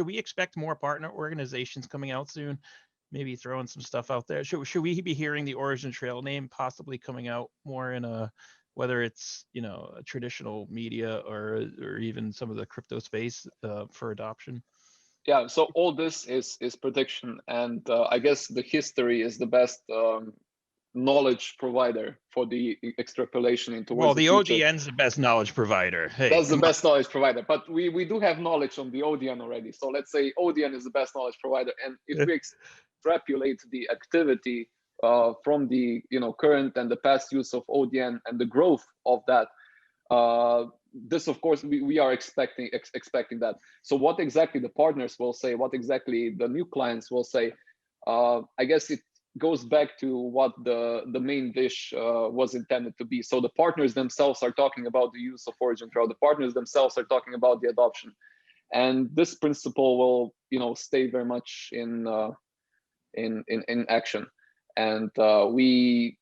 we expect more partner organizations coming out soon? Maybe throwing some stuff out there. Should we be hearing the OriginTrail name possibly coming out more in a, whether it's, you know, a traditional media or even some of the crypto space for adoption? Yeah, so all this is prediction, and I guess the history is the best knowledge provider for the extrapolation into. Well, the ODN's the best knowledge provider. Hey, that's the best knowledge provider, but we do have knowledge on the ODN already. So let's say ODN is the best knowledge provider, and if we extrapolate the activity from the current and the past use of ODN and the growth of that, this of course we are expecting that. So what exactly the partners will say, what exactly the new clients will say, I guess it goes back to what the main dish was intended to be. So the partners themselves are talking about the use of OriginTrail. The partners themselves are talking about the adoption, and this principle will stay very much in action. And we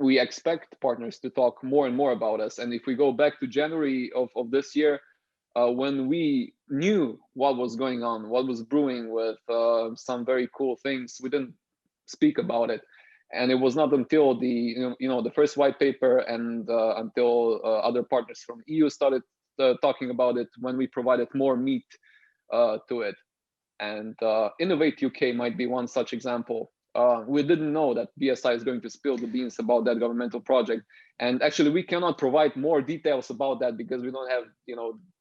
expect partners to talk more and more about us. And if we go back to January of this year, when we knew what was going on, what was brewing with some very cool things, we didn't speak about it. And it was not until the first white paper and until other partners from EU started talking about it, when we provided more meat to it. And Innovate UK might be one such example. We didn't know that BSI is going to spill the beans about that governmental project, and actually we cannot provide more details about that because we don't have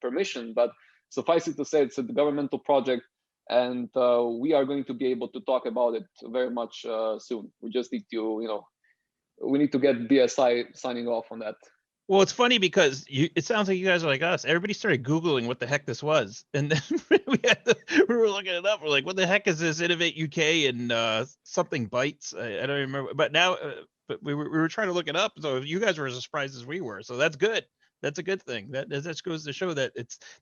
permission. But suffice it to say, it's a governmental project, and we are going to be able to talk about it very much soon. We just need to we need to get BSI signing off on that. Well, it's funny because it sounds like you guys are like us. Everybody started Googling what the heck this was. And then we were looking it up. We're like, what the heck is this Innovate UK and something Bytes? I don't remember. But now, but we were trying to look it up. So you guys were as surprised as we were. So that's good. That's a good thing. That goes to show that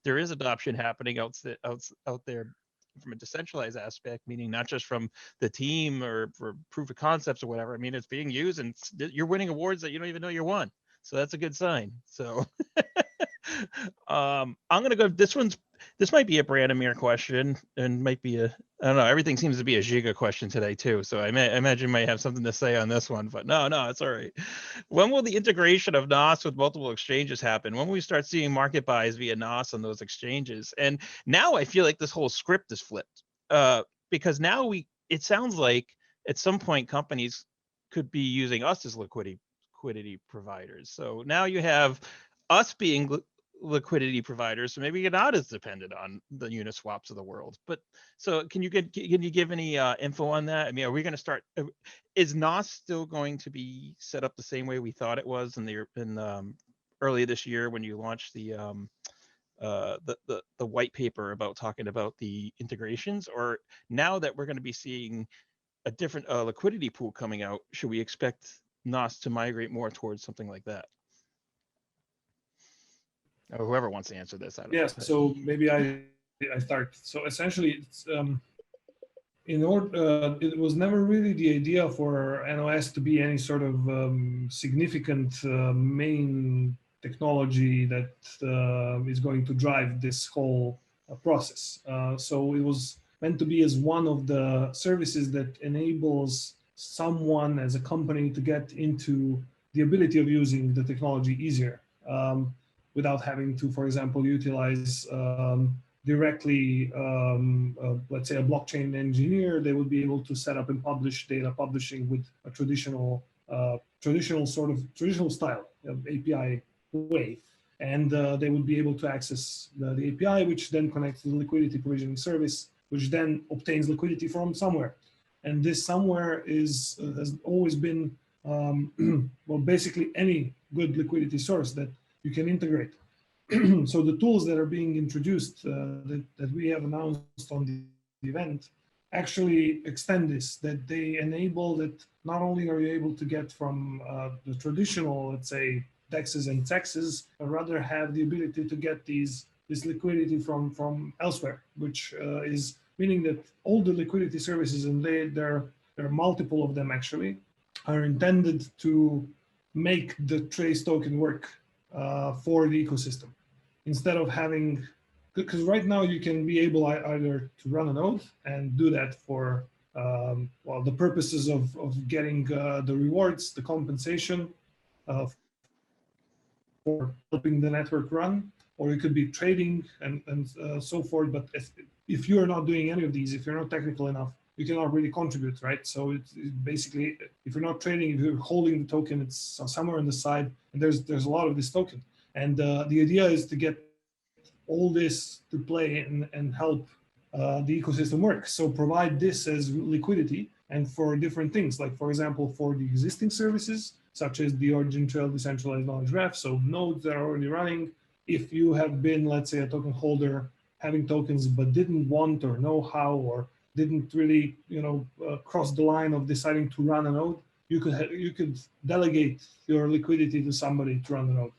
there is adoption happening out there from a decentralized aspect, meaning not just from the team or for proof of concepts or whatever. I mean, it's being used and you're winning awards that you don't even know you won. So that's a good sign. So I'm going to go, this might be a Branimir question and might be I don't know. Everything seems to be a Žiga question today too. So I imagine you might have something to say on this one, but no, it's all right. When will the integration of NOS with multiple exchanges happen? When will we start seeing market buys via NOS on those exchanges? And now I feel like this whole script is flipped because now it sounds like at some point companies could be using us as liquidity providers. So now you have us being liquidity providers, so maybe you're not as dependent on the Uniswaps of the world. But so can you give any info on that? I mean, are we going to start? Is NOS still going to be set up the same way we thought it was in early this year when you launched the white paper about talking about the integrations? Or now that we're going to be seeing a different liquidity pool coming out, should we expect NOS to migrate more towards something like that? Or whoever wants to answer this. I don't know. So maybe I start. So essentially, it's, it was never really the idea for NOS to be any sort of significant main technology that is going to drive this whole process. So it was meant to be as one of the services that enables someone as a company to get into the ability of using the technology easier, without having to, for example, utilize directly, let's say, a blockchain engineer. They would be able to set up and publish data publishing with a traditional style of API way. And they would be able to access the API, which then connects to the liquidity provisioning service, which then obtains liquidity from somewhere. And this somewhere has always been, well, basically any good liquidity source that you can integrate. So the tools that are being introduced that we have announced on the event actually extend this, that they enable that not only are you able to get from the traditional, let's say, DEXs and TEXs, but rather have the ability to get this liquidity from elsewhere, which is meaning that all the liquidity services, and there are multiple of them actually, are intended to make the Trace token work for the ecosystem. Instead of having, because right now you can be able either to run a node and do that for well, the purposes of getting the rewards, the compensation for helping the network run, or it could be trading and so forth. But if you're not doing any of these, if you're not technical enough, you cannot really contribute, right? So it's basically, if you're not trading, if you're holding the token, it's somewhere on the side, and there's a lot of this token. And the idea is to get all this to play and help the ecosystem work. So provide this as liquidity, and for different things, like for example, for the existing services, such as the OriginTrail decentralized knowledge graph. So nodes that are already running, if you have been, let's say, a token holder having tokens, but didn't want or know how, or didn't really, cross the line of deciding to run a node, you could delegate your liquidity to somebody to run the node,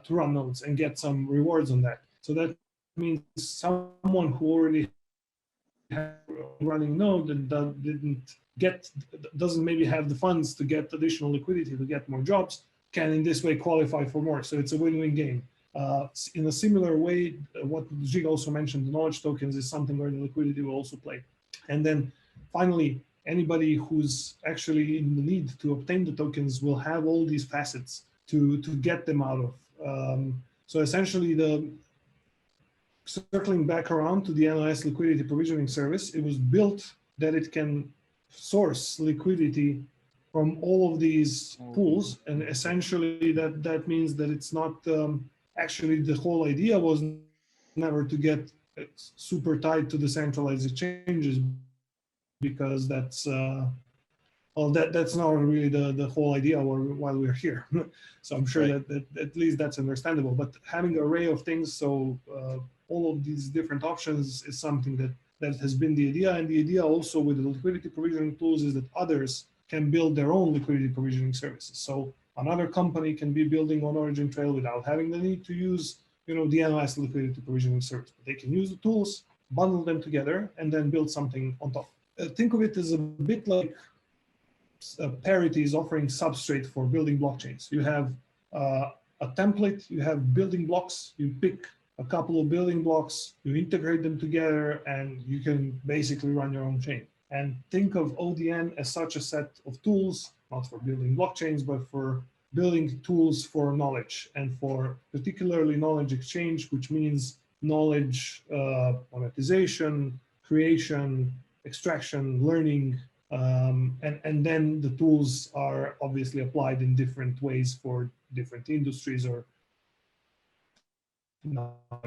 to run nodes and get some rewards on that. So that means someone who already had a running node and doesn't maybe have the funds to get additional liquidity to get more jobs, can in this way qualify for more. So it's a win-win game. In a similar way, what Žiga also mentioned, the knowledge tokens is something where the liquidity will also play. And then finally, anybody who's actually in the need to obtain the tokens will have all these facets to get them out of. So essentially, circling back around to the NOS liquidity provisioning service, it was built that it can source liquidity from all of these pools. And essentially that means that it's not, actually the whole idea was never to get super tied to the centralized exchanges, because that's that's not really the whole idea while we're here. So I'm sure that at least that's understandable. But having an array of things, so all of these different options is something that has been the idea. And the idea also with the liquidity provisioning tools is that others can build their own liquidity provisioning services. So another company can be building on OriginTrail without having the need to use, the NOS liquidity provisioning service. But they can use the tools, bundle them together, and then build something on top. Think of it as a bit like Parity is offering substrate for building blockchains. You have a template, you have building blocks, you pick a couple of building blocks, you integrate them together, and you can basically run your own chain. And think of ODN as such a set of tools, not for building blockchains, but for building tools for knowledge, and for particularly knowledge exchange, which means knowledge monetization, creation, extraction, learning, and then the tools are obviously applied in different ways for different industries, or the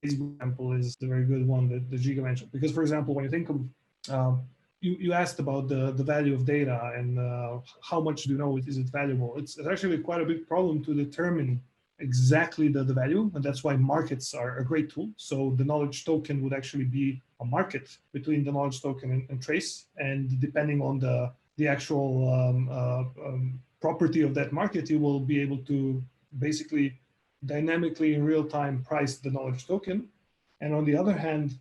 example is the very good one that Žiga mentioned. Because, for example, when you think of, you asked about the value of data and how much do you know is it valuable. It's actually quite a big problem to determine exactly the value, and that's why markets are a great tool. So the knowledge token would actually be a market between the knowledge token and Trace, and depending on the actual property of that market, you will be able to basically dynamically in real time price the knowledge token. And on the other hand,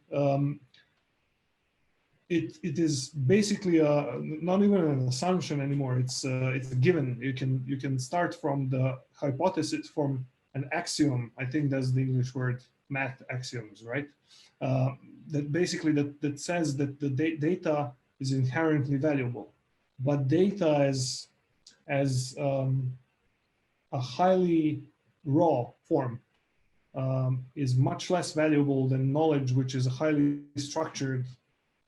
it is basically not even an assumption anymore. It's a given. You can start from the hypothesis, from an axiom. I think that's the English word, math axioms, right? that basically that says that the data is inherently valuable, but data as a highly raw form is much less valuable than knowledge, which is a highly structured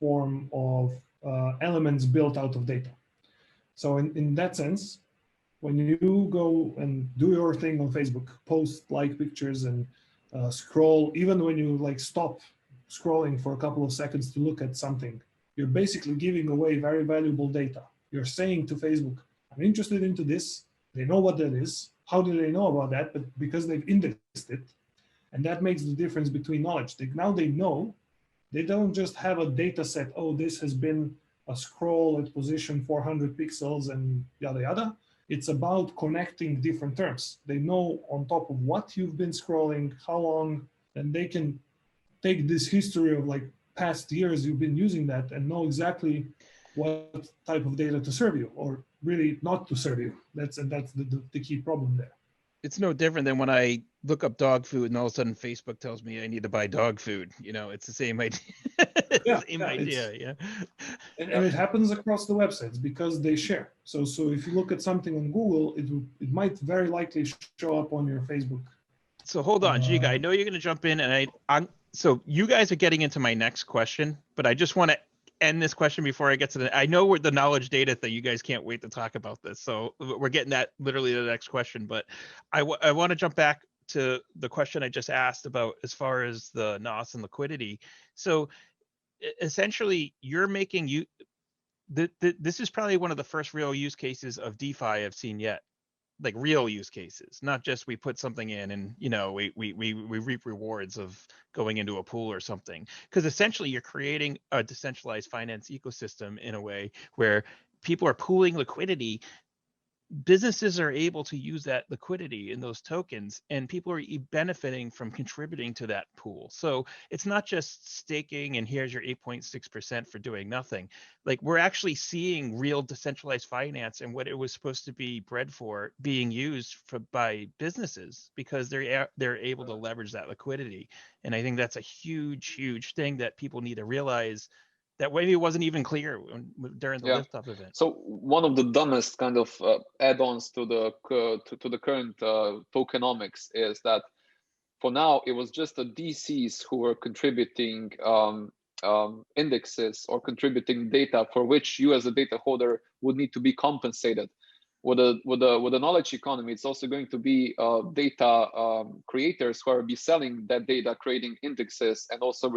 form of elements built out of data. So in that sense, when you go and do your thing on Facebook, post, like pictures, and scroll, even when you like stop scrolling for a couple of seconds to look at something, you're basically giving away very valuable data. You're saying to Facebook, I'm interested into this. They know what that is. How do they know about that? But because they've indexed it, and that makes the difference between knowledge. Now they know. They don't just have a data set. Oh, this has been a scroll at position 400 pixels and yada yada. It's about connecting different terms. They know on top of what you've been scrolling, how long, and they can take this history of like past years you've been using that and know exactly what type of data to serve you, or really not to serve you. That's the key problem there. It's no different than when I look up dog food and all of a sudden Facebook tells me I need to buy dog food. You know, it's the same idea. Yeah. And it happens across the websites because they share. So if you look at something on Google, it might very likely show up on your Facebook. So hold on, Žiga, I know you're going to jump in, and so you guys are getting into my next question, but I just want to end this question before I get to I know we're the knowledge data thing. You guys can't wait to talk about this. So we're getting that literally the next question, but I want to jump back to the question I just asked about as far as the NOS and liquidity. So essentially you're making this is probably one of the first real use cases of DeFi I've seen yet. Like real use cases, not just we put something in and we reap rewards of going into a pool or something. Because essentially you're creating a decentralized finance ecosystem in a way where people are pooling liquidity. Businesses are able to use that liquidity in those tokens, and people are benefiting from contributing to that pool. So it's not just staking and here's your 8.6% for doing nothing. Like we're actually seeing real decentralized finance and what it was supposed to be bred for being used by businesses because they're able to leverage that liquidity. And I think that's a huge thing that people need to realize. That maybe it wasn't even clear during the Liftoff event. So one of the dumbest kind of add-ons to the current tokenomics is that for now it was just the DCs who were contributing indexes or contributing data for which you as a data holder would need to be compensated. With the knowledge economy, it's also going to be data creators who are be selling that data, creating indexes, and also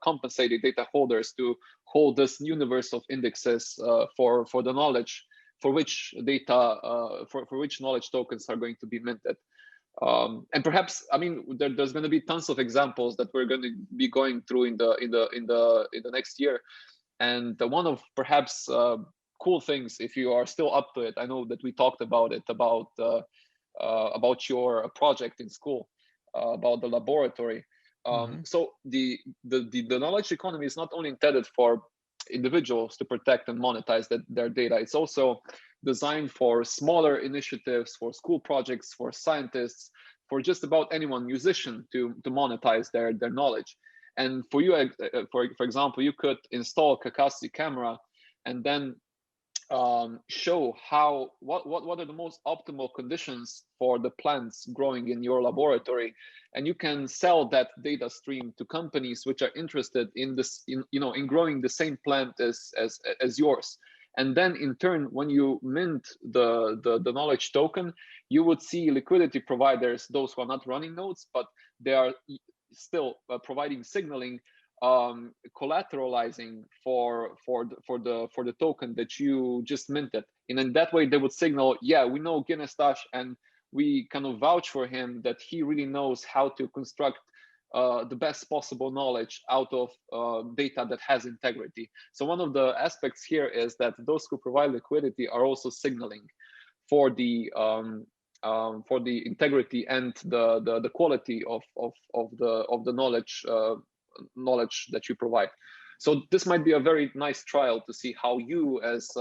compensating data holders to hold this universe of indexes for the knowledge for which data for which knowledge tokens are going to be minted. And perhaps, I mean, there's going to be tons of examples that we're going to be going through in the next year. And one of perhaps cool things, if you are still up to it, I know that we talked about it about your project in school, about the laboratory. So the knowledge economy is not only intended for individuals to protect and monetize their data. It's also designed for smaller initiatives, for school projects, for scientists, for just about anyone, musician, to monetize their knowledge. And for you, for example, you could install a Kakasi camera and then show what are the most optimal conditions for the plants growing in your laboratory, and you can sell that data stream to companies which are interested in this, in growing the same plant as yours. And then in turn, when you mint the knowledge token, you would see liquidity providers, those who are not running nodes, but they are still providing signaling, collateralizing for the token that you just minted. And in that way, they would signal, yeah, we know Guinnessstache, and we kind of vouch for him that he really knows how to construct the best possible knowledge out of data that has integrity. So one of the aspects here is that those who provide liquidity are also signaling for the integrity and the quality of the knowledge that you provide. So this might be a very nice trial to see how you, as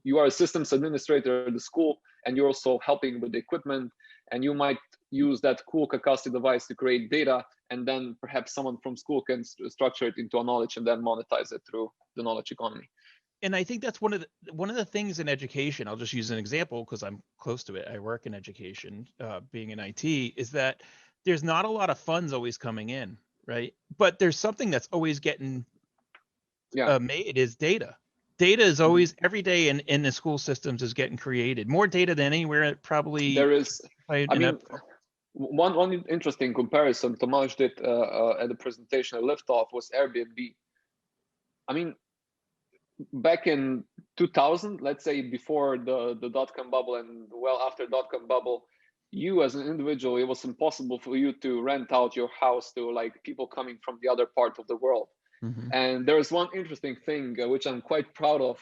you are a systems administrator at the school, and you're also helping with the equipment, and you might use that cool Kakasti device to create data, and then perhaps someone from school can structure it into a knowledge and then monetize it through the knowledge economy. And I think that's one of the things in education. I'll just use an example because I'm close to it. I work in education, being in IT, is that there's not a lot of funds always coming in, right? But there's something that's always getting made is data. Data is always every day in the school systems is getting created. More data than anywhere probably. There is. I mean, one interesting comparison Tomaž did at the presentation at Liftoff was Airbnb. I mean, back in 2000, let's say before the dot-com bubble and well after dot-com bubble, you as an individual, it was impossible for you to rent out your house to like people coming from the other part of the world. And there is one interesting thing which I'm quite proud of.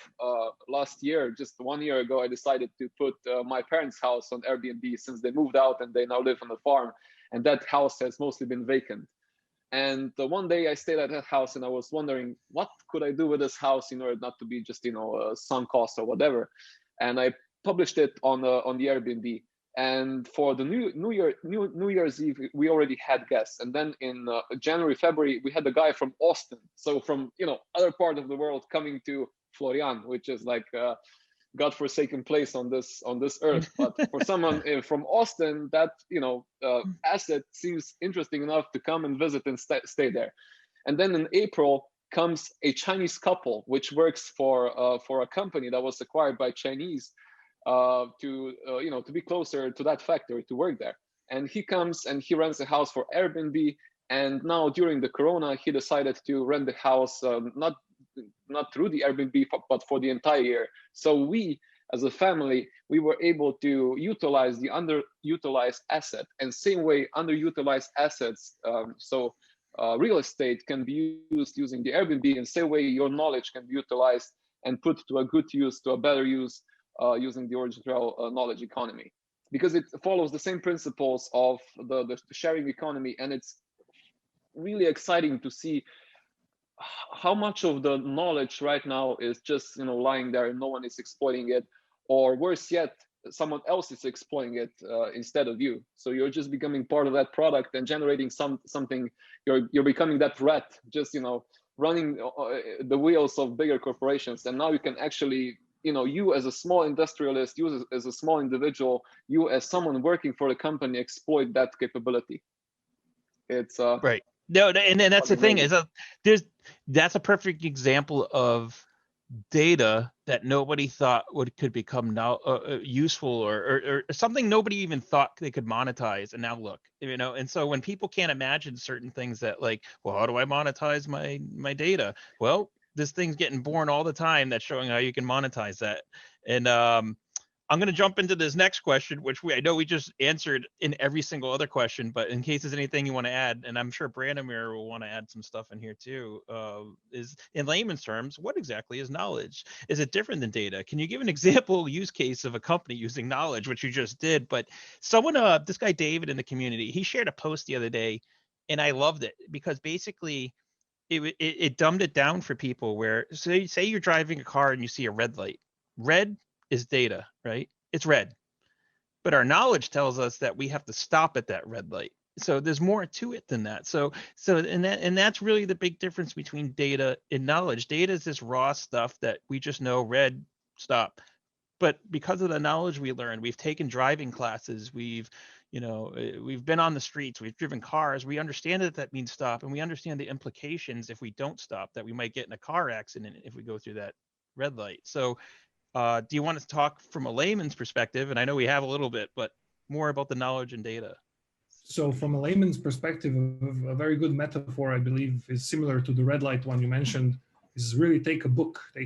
Last year, just 1 year ago, I decided to put my parents' house on Airbnb since they moved out and they now live on a farm, and that house has mostly been vacant. And one day I stayed at that house and I was wondering, what could I do with this house in order not to be just, sunk cost or whatever. And I published it on the Airbnb. And for the New Year's Eve, we already had guests. And then in January, February, we had a guy from Austin. So from, other part of the world coming to Florian, which is like a godforsaken place on this earth. But for someone from Austin, that, asset seems interesting enough to come and visit and stay there. And then in April comes a Chinese couple, which works for a company that was acquired by Chinese, to be closer to that factory to work there. And he comes and he rents a house for Airbnb. And now during the Corona, he decided to rent the house, not through the Airbnb, but for the entire year. So we, as a family, we were able to utilize the underutilized asset, and same way underutilized assets. Real estate can be used using the Airbnb, and same way your knowledge can be utilized and put to a good use, to a better use, using the OriginTrail knowledge economy, because it follows the same principles of the sharing economy. And it's really exciting to see how much of the knowledge right now is just lying there and no one is exploiting it, or worse yet, someone else is exploiting it instead of you. So you're just becoming part of that product and generating something. You're becoming that rat, just running the wheels of bigger corporations. And now you can actually, you as a small industrialist, you as a small individual, you as someone working for the company, exploit that capability. It's right. No, and then that's the thing is that's a perfect example of data that nobody thought could become now useful or something nobody even thought they could monetize, and now look, and so when people can't imagine certain things that like, well, how do I monetize my data? Well, this thing's getting born all the time that's showing how you can monetize that. And I'm going to jump into this next question, which I know we just answered in every single other question, but in case there's anything you want to add, and I'm sure Branimir will want to add some stuff in here too, is in layman's terms, what exactly is knowledge? Is it different than data? Can you give an example use case of a company using knowledge, which you just did? But someone, this guy David in the community, he shared a post the other day, and I loved it because basically it dumbed it down for people where say you're driving a car and you see a red light. Red is data, right? It's red. But our knowledge tells us that we have to stop at that red light. So there's more to it than that. So that's really the big difference between data and knowledge. Data is this raw stuff that we just know, red, stop. But because of the knowledge we learned, we've taken driving classes, we've been on the streets, we've driven cars, we understand that means stop, and we understand the implications if we don't stop, that we might get in a car accident if we go through that red light. So do you want to talk from a layman's perspective? And I know we have a little bit, but more about the knowledge and data. So from a layman's perspective, a very good metaphor, I believe, is similar to the red light one you mentioned, is really take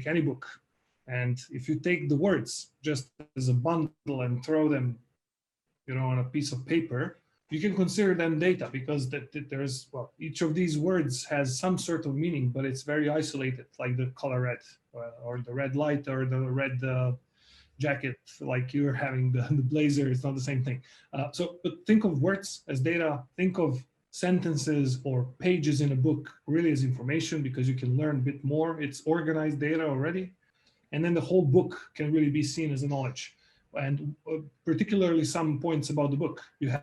any book. And if you take the words just as a bundle and throw them, on a piece of paper, you can consider them data, because each of these words has some sort of meaning, but it's very isolated, like the color red, or the red light, or the red jacket, like you're having the blazer. It's not the same thing. But think of words as data. Think of sentences or pages in a book really as information, because you can learn a bit more. It's organized data already. And then the whole book can really be seen as a knowledge. And particularly some points about the book. You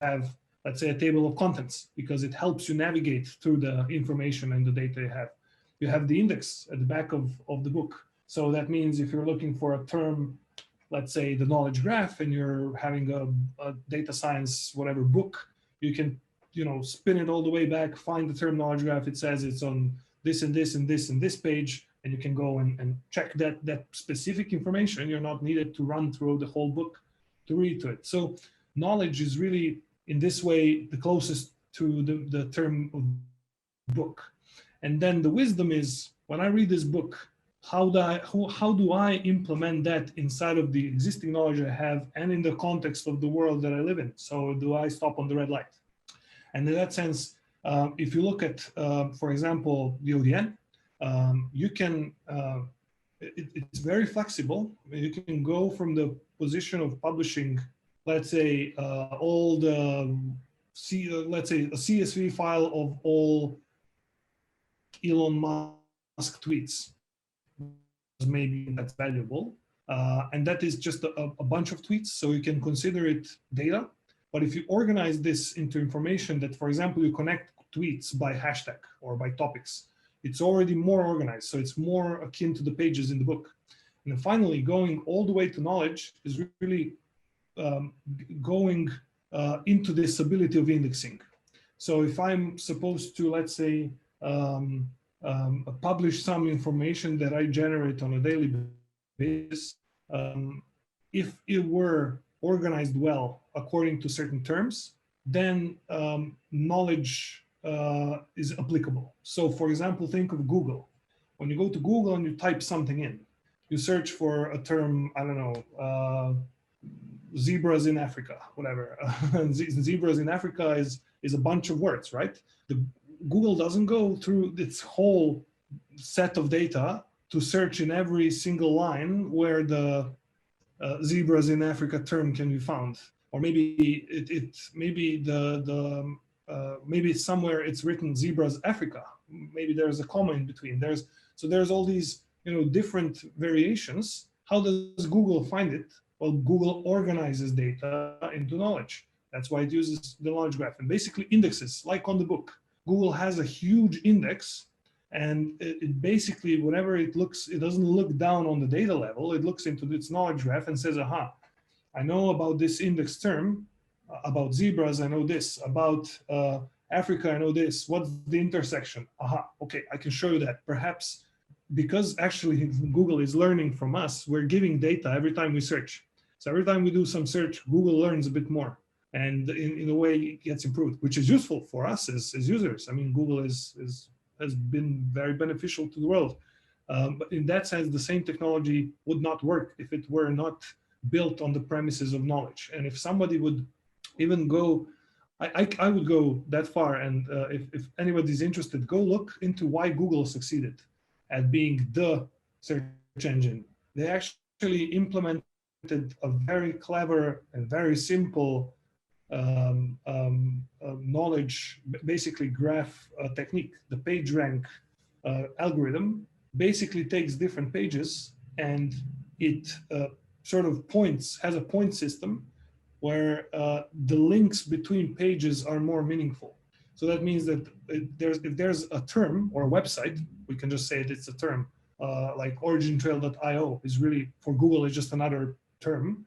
have, let's say, a table of contents, because it helps you navigate through the information and the data you have. You have the index at the back of the book. So that means if you're looking for a term, let's say the knowledge graph, and you're having a data science, whatever book, you can, spin it all the way back, find the term knowledge graph. It says it's on this and this and this and this page, and you can go and check that specific information. You're not needed to run through the whole book to read to it. So knowledge is really, in this way, the closest to the term of book. And then the wisdom is, when I read this book, how do I implement that inside of the existing knowledge I have and in the context of the world that I live in? So do I stop on the red light? And in that sense, if you look at, for example, the ODN, you can, it's very flexible. You can go from the position of publishing, let's say, all the, let's say, a CSV file of all Elon Musk tweets. Maybe that's valuable. And that is just a bunch of tweets, so you can consider it data. But if you organize this into information that, for example, you connect tweets by hashtag or by topics, it's already more organized. So it's more akin to the pages in the book. And then finally, going all the way to knowledge is really going into this ability of indexing. So if I'm supposed to, let's say, publish some information that I generate on a daily basis, if it were organized well according to certain terms, then knowledge is applicable. So for example, think of Google. When you go to Google and you type something in, you search for a term, I don't know, zebras in Africa, whatever. Zebras in Africa is a bunch of words, right? Google doesn't go through its whole set of data to search in every single line where the zebras in Africa term can be found. Or maybe maybe somewhere it's written zebras Africa. Maybe there's a comma in between. There's all these different variations. How does Google find it? Well, Google organizes data into knowledge. That's why it uses the knowledge graph and basically indexes, like on the book. Google has a huge index, and it basically, whenever it looks, it doesn't look down on the data level. It looks into its knowledge graph and says, aha, I know about this index term, about zebras, I know this, about Africa, I know this. What's the intersection? Aha, okay, I can show you that. Perhaps because actually Google is learning from us, we're giving data every time we search. So every time we do some search, Google learns a bit more. And in a way, it gets improved, which is useful for us as users. I mean, Google has been very beneficial to the world. But in that sense, the same technology would not work if it were not built on the premises of knowledge. And if somebody would even go, I would go that far. And if anybody's interested, go look into why Google succeeded at being the search engine. They actually implemented a very clever and very simple knowledge, basically graph technique. The PageRank algorithm basically takes different pages and it sort of has a point system where the links between pages are more meaningful. So that means that if there's a term or a website, we can just say it's a term, like OriginTrail.io is really, for Google, it's just another term.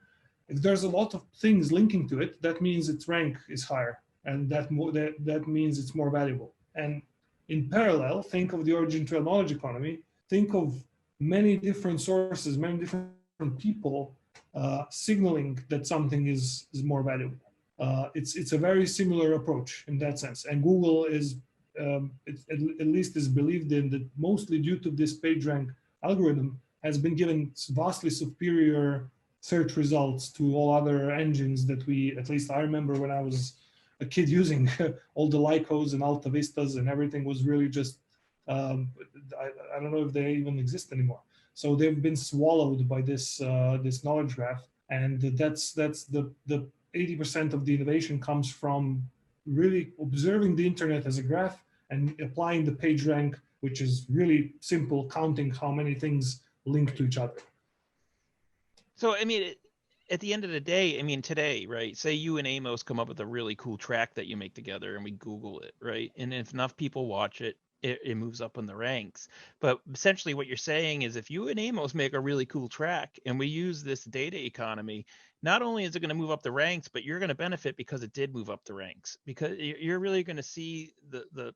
If there's a lot of things linking to it, that means its rank is higher, and that means it's more valuable. And in parallel, think of the OriginTrail knowledge economy. Think of many different sources, many different people signaling that something is more valuable. It's a very similar approach in that sense. And Google is, at least is believed in that mostly due to this PageRank algorithm has been given vastly superior search results to all other engines that at least I remember when I was a kid using all the Lycos and Alta Vistas and everything was really just, I don't know if they even exist anymore. So they've been swallowed by this this knowledge graph, and that's the 80% of the innovation comes from really observing the internet as a graph and applying the PageRank, which is really simple, counting how many things link to each other. So I mean, at the end of the day, I mean, today, right? Say you and Amos come up with a really cool track that you make together, and we Google it, right? And if enough people watch it, it moves up in the ranks. But essentially, what you're saying is, if you and Amos make a really cool track, and we use this data economy, not only is it going to move up the ranks, but you're going to benefit because it did move up the ranks. Because you're really going to see the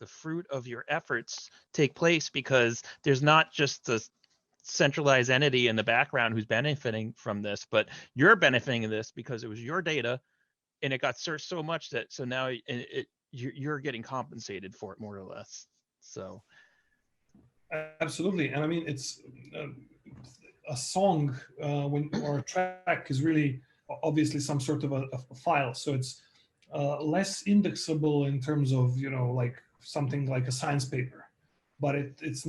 fruit of your efforts take place, because there's not just the centralized entity in the background who's benefiting from this, but you're benefiting of this because it was your data and it got searched so much that so now you're getting compensated for it, more or less. So absolutely. And I mean, it's a song or a track is really obviously some sort of a file, so it's less indexable in terms of, you know, like something like a science paper, but it's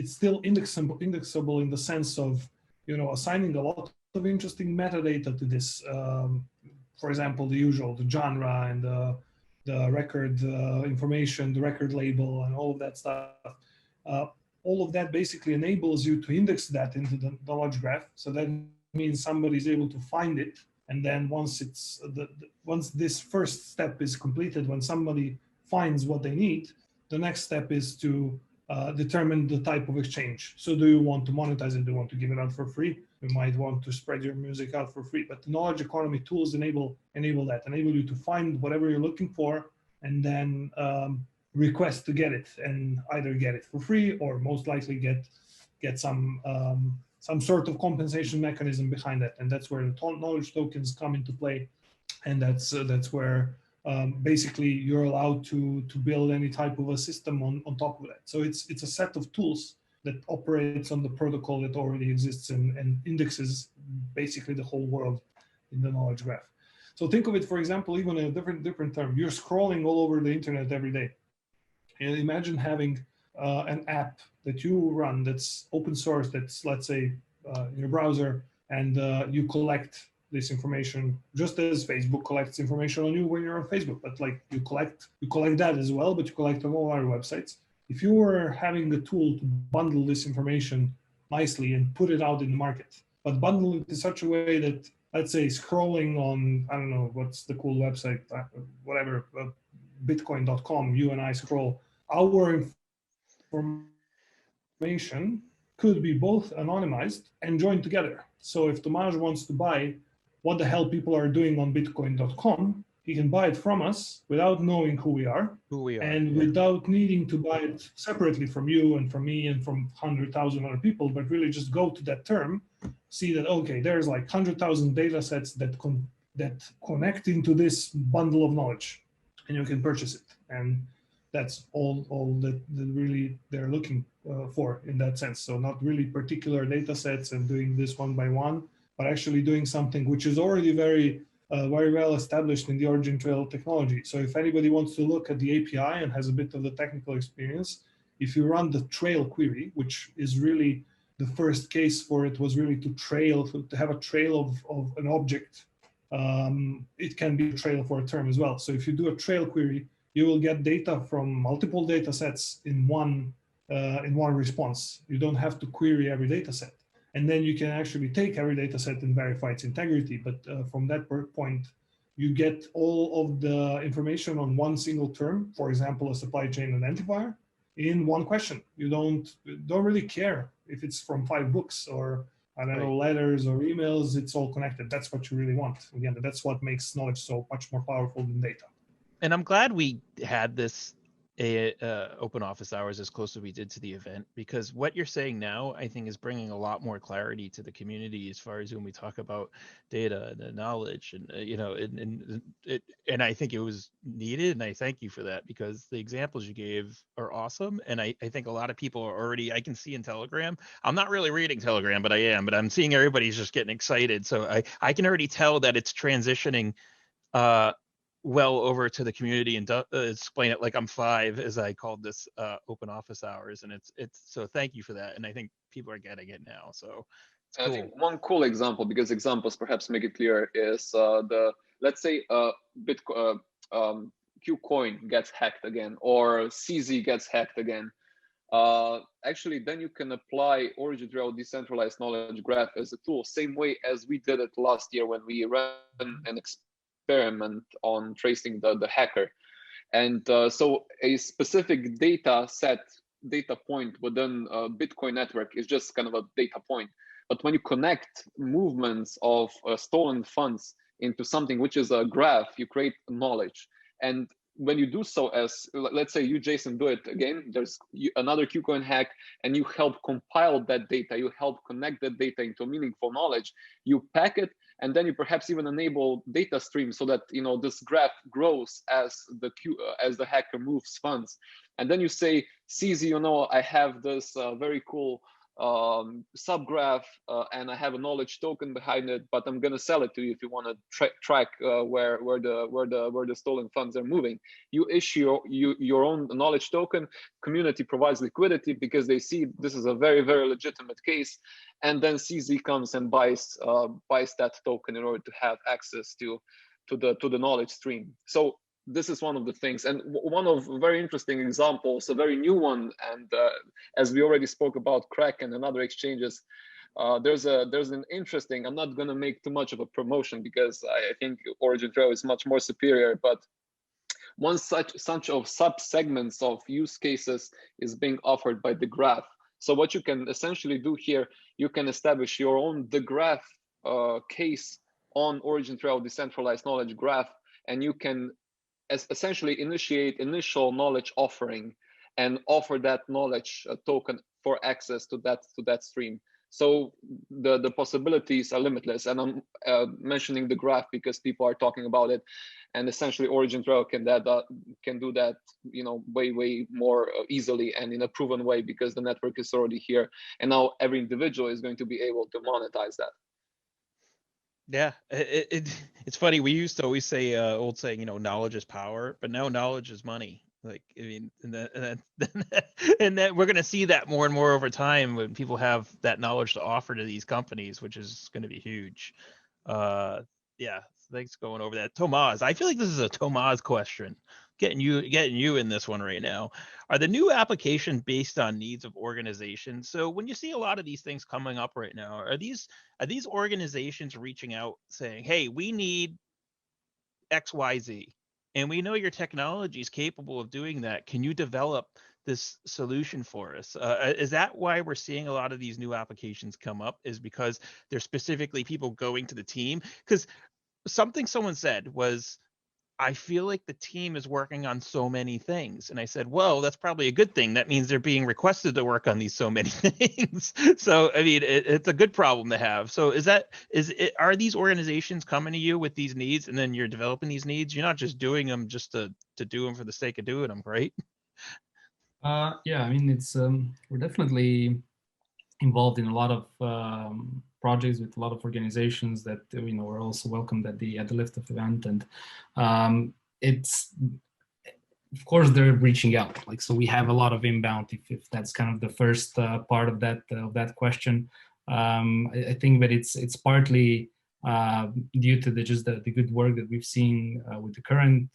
still indexable in the sense of, you know, assigning a lot of interesting metadata to this. For example, the genre and the record information, the record label, and all of that stuff. All of that basically enables you to index that into the knowledge graph. So that means somebody's able to find it. And then once once this first step is completed, when somebody finds what they need, the next step is to determine the type of exchange. So do you want to monetize it? Do you want to give it out for free? You might want to spread your music out for free. But the knowledge economy tools enable you to find whatever you're looking for, and then request to get it, and either get it for free or most likely get some sort of compensation mechanism behind that. And that's where the knowledge tokens come into play. And that's where basically you're allowed to build any type of a system on top of that. So it's a set of tools that operates on the protocol that already exists and indexes basically the whole world in the knowledge graph. So think of it, for example, even in a different term. You're scrolling all over the internet every day. And imagine having an app that you run that's open source, that's, let's say, in your browser, and you collect this information just as Facebook collects information on you when you're on Facebook. But like you collect that as well, but you collect on all our websites. If you were having a tool to bundle this information nicely and put it out in the market, but bundle it in such a way that, let's say, scrolling on, I don't know, what's the cool website, whatever, bitcoin.com, you and I scroll, our information could be both anonymized and joined together. So if Tomaž wants to buy what the hell people are doing on bitcoin.com, he can buy it from us without knowing who we are, and without needing to buy it separately from you and from me and from 100,000 other people, but really just go to that term, see that, okay, there's like 100,000 data sets that connect into this bundle of knowledge, and you can purchase it. And that's all that really they're looking for in that sense. So not really particular data sets and doing this one by one, but actually doing something which is already very well established in the OriginTrail technology. So if anybody wants to look at the API and has a bit of the technical experience, if you run the trail query, which is really the first case for it was really to have a trail of an object. It can be a trail for a term as well. So if you do a trail query, you will get data from multiple data sets in one response. You don't have to query every data set. And then you can actually take every data set and verify its integrity. But from that point, you get all of the information on one single term, for example, a supply chain identifier, in one question. You don't really care if it's from 5 books or, I don't know, letters or emails. It's all connected. That's what you really want. Again, that's what makes knowledge so much more powerful than data. And I'm glad we had this open office hours as close as we did to the event, because what you're saying now, I think, is bringing a lot more clarity to the community as far as when we talk about data and knowledge, and and I think it was needed, and I thank you for that, because the examples you gave are awesome. And I think a lot of people are already, I can see in Telegram, I'm not really reading Telegram, but I'm seeing everybody's just getting excited. So I can already tell that it's transitioning well over to the community, and explain it like I'm 5, as I called this open office hours. And it's so thank you for that. And I think people are getting it now. So it's cool. I think one cool example, because examples perhaps make it clear, is let's say Bitcoin, Qcoin gets hacked again, or CZ gets hacked again. actually then you can apply OriginTrail decentralized knowledge graph as a tool, same way as we did it last year when we ran an experiment on tracing the hacker. And so a specific data point within a Bitcoin network is just kind of a data point. But when you connect movements of stolen funds into something which is a graph, you create knowledge. And when you do so, as let's say you, Jason, do it again, there's another KuCoin hack, and you help compile that data, you help connect that data into meaningful knowledge, you pack it, and then you perhaps even enable data streams so that this graph grows as the hacker moves funds. And then you say, CZ, I have this very cool subgraph, and I have a knowledge token behind it, but I'm gonna sell it to you if you want to track where the stolen funds are moving. You issue your own knowledge token. Community provides liquidity because they see this is a very, very legitimate case, and then CZ comes and buys that token in order to have access to the knowledge stream. So this is one of the things, and one of very interesting examples, a very new one, and as we already spoke about Kraken and other exchanges, there's an interesting, I'm not going to make too much of a promotion because I think OriginTrail is much more superior, but one such of sub-segments of use cases is being offered by the graph. So what you can essentially do here, you can establish your own the graph case on OriginTrail decentralized knowledge graph, and you can essentially initiate initial knowledge offering and offer that knowledge token for access to that stream. So the possibilities are limitless, and I'm mentioning the graph because people are talking about it, and essentially OriginTrail can do that way more easily and in a proven way because the network is already here, and now every individual is going to be able to monetize that. Yeah, it's funny. We used to always say old saying, knowledge is power, but now knowledge is money. Like, I mean, and then we're going to see that more and more over time when people have that knowledge to offer to these companies, which is going to be huge. Yeah, thanks for going over that. Tomaž, I feel like this is a Tomaž question. Getting you in this one right now. Are the new applications based on needs of organizations? So when you see a lot of these things coming up right now, are these organizations reaching out saying, hey, we need XYZ, and we know your technology is capable of doing that. Can you develop this solution for us? Is that why we're seeing a lot of these new applications come up, is because they're specifically people going to the team? Because something someone said was, I feel like the team is working on so many things. And I said, well, that's probably a good thing. That means they're being requested to work on these so many things. So, I mean, it's a good problem to have. So are these organizations coming to you with these needs, and then you're developing these needs? You're not just doing them just to do them for the sake of doing them, right? Yeah, I mean, it's we're definitely involved in a lot of projects with a lot of organizations that were also welcomed at the Liftoff event, and it's, of course, they're reaching out. Like, so we have a lot of inbound. If that's kind of the first part of that question, I think that it's partly due to the good work that we've seen with the current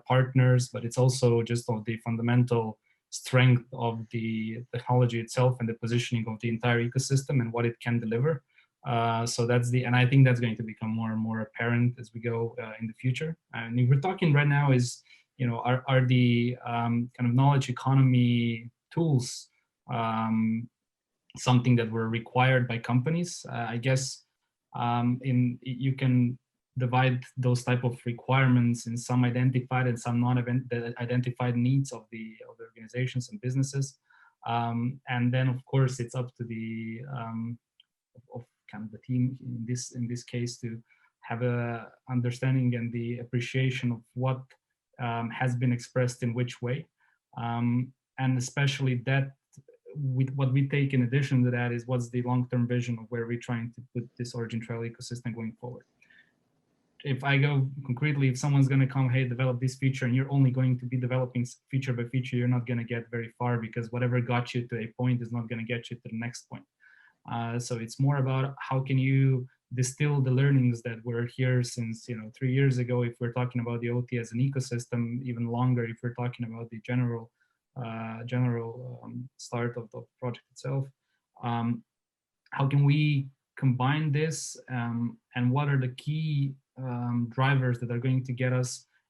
partners, but it's also just of the fundamental strength of the technology itself and the positioning of the entire ecosystem and what it can deliver. So and I think that's going to become more and more apparent as we go in the future. And if we're talking right now is, are the kind of knowledge economy tools something that were required by companies? I guess you can divide those type of requirements in some identified and some non-identified needs of the organizations and businesses, and then of course it's up to the of kind of the team in this case to have a understanding and the appreciation of what has been expressed in which way, and especially that with what we take in addition to that is what's the long-term vision of where we're trying to put this OriginTrail ecosystem going forward. If I go concretely, if someone's going to come, hey, develop this feature, and you're only going to be developing feature by feature, you're not going to get very far, because whatever got you to a point is not going to get you to the next point. So it's more about how can you distill the learnings that were here since 3 years ago, if we're talking about the OT as an ecosystem, even longer if we're talking about the general start of the project itself. How can we combine this, and what are the key drivers that are going to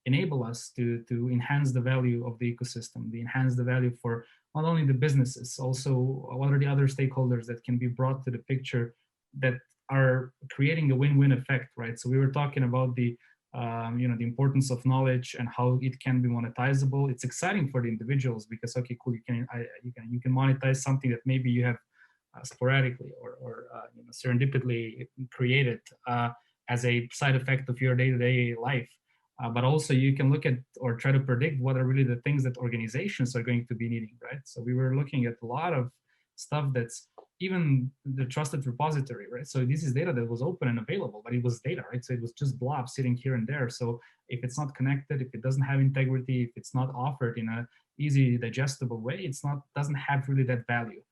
enable us to enhance the value of the ecosystem, enhance the value for not only the businesses, also what are the other stakeholders that can be brought to the picture that are creating a win-win effect, right? So we were talking about the the importance of knowledge and how it can be monetizable. It's exciting for the individuals because, okay, cool, you can monetize something that maybe you have sporadically or serendipitously created as a side effect of your day-to-day life. But also you can look at or try to predict what are really the things that organizations are going to be needing, right? So we were looking at a lot of stuff that's even the trusted repository, right? So this is data that was open and available, but it was data, right? So it was just blobs sitting here and there. So if it's not connected, if it doesn't have integrity, if it's not offered in a easy digestible way, doesn't have really that value.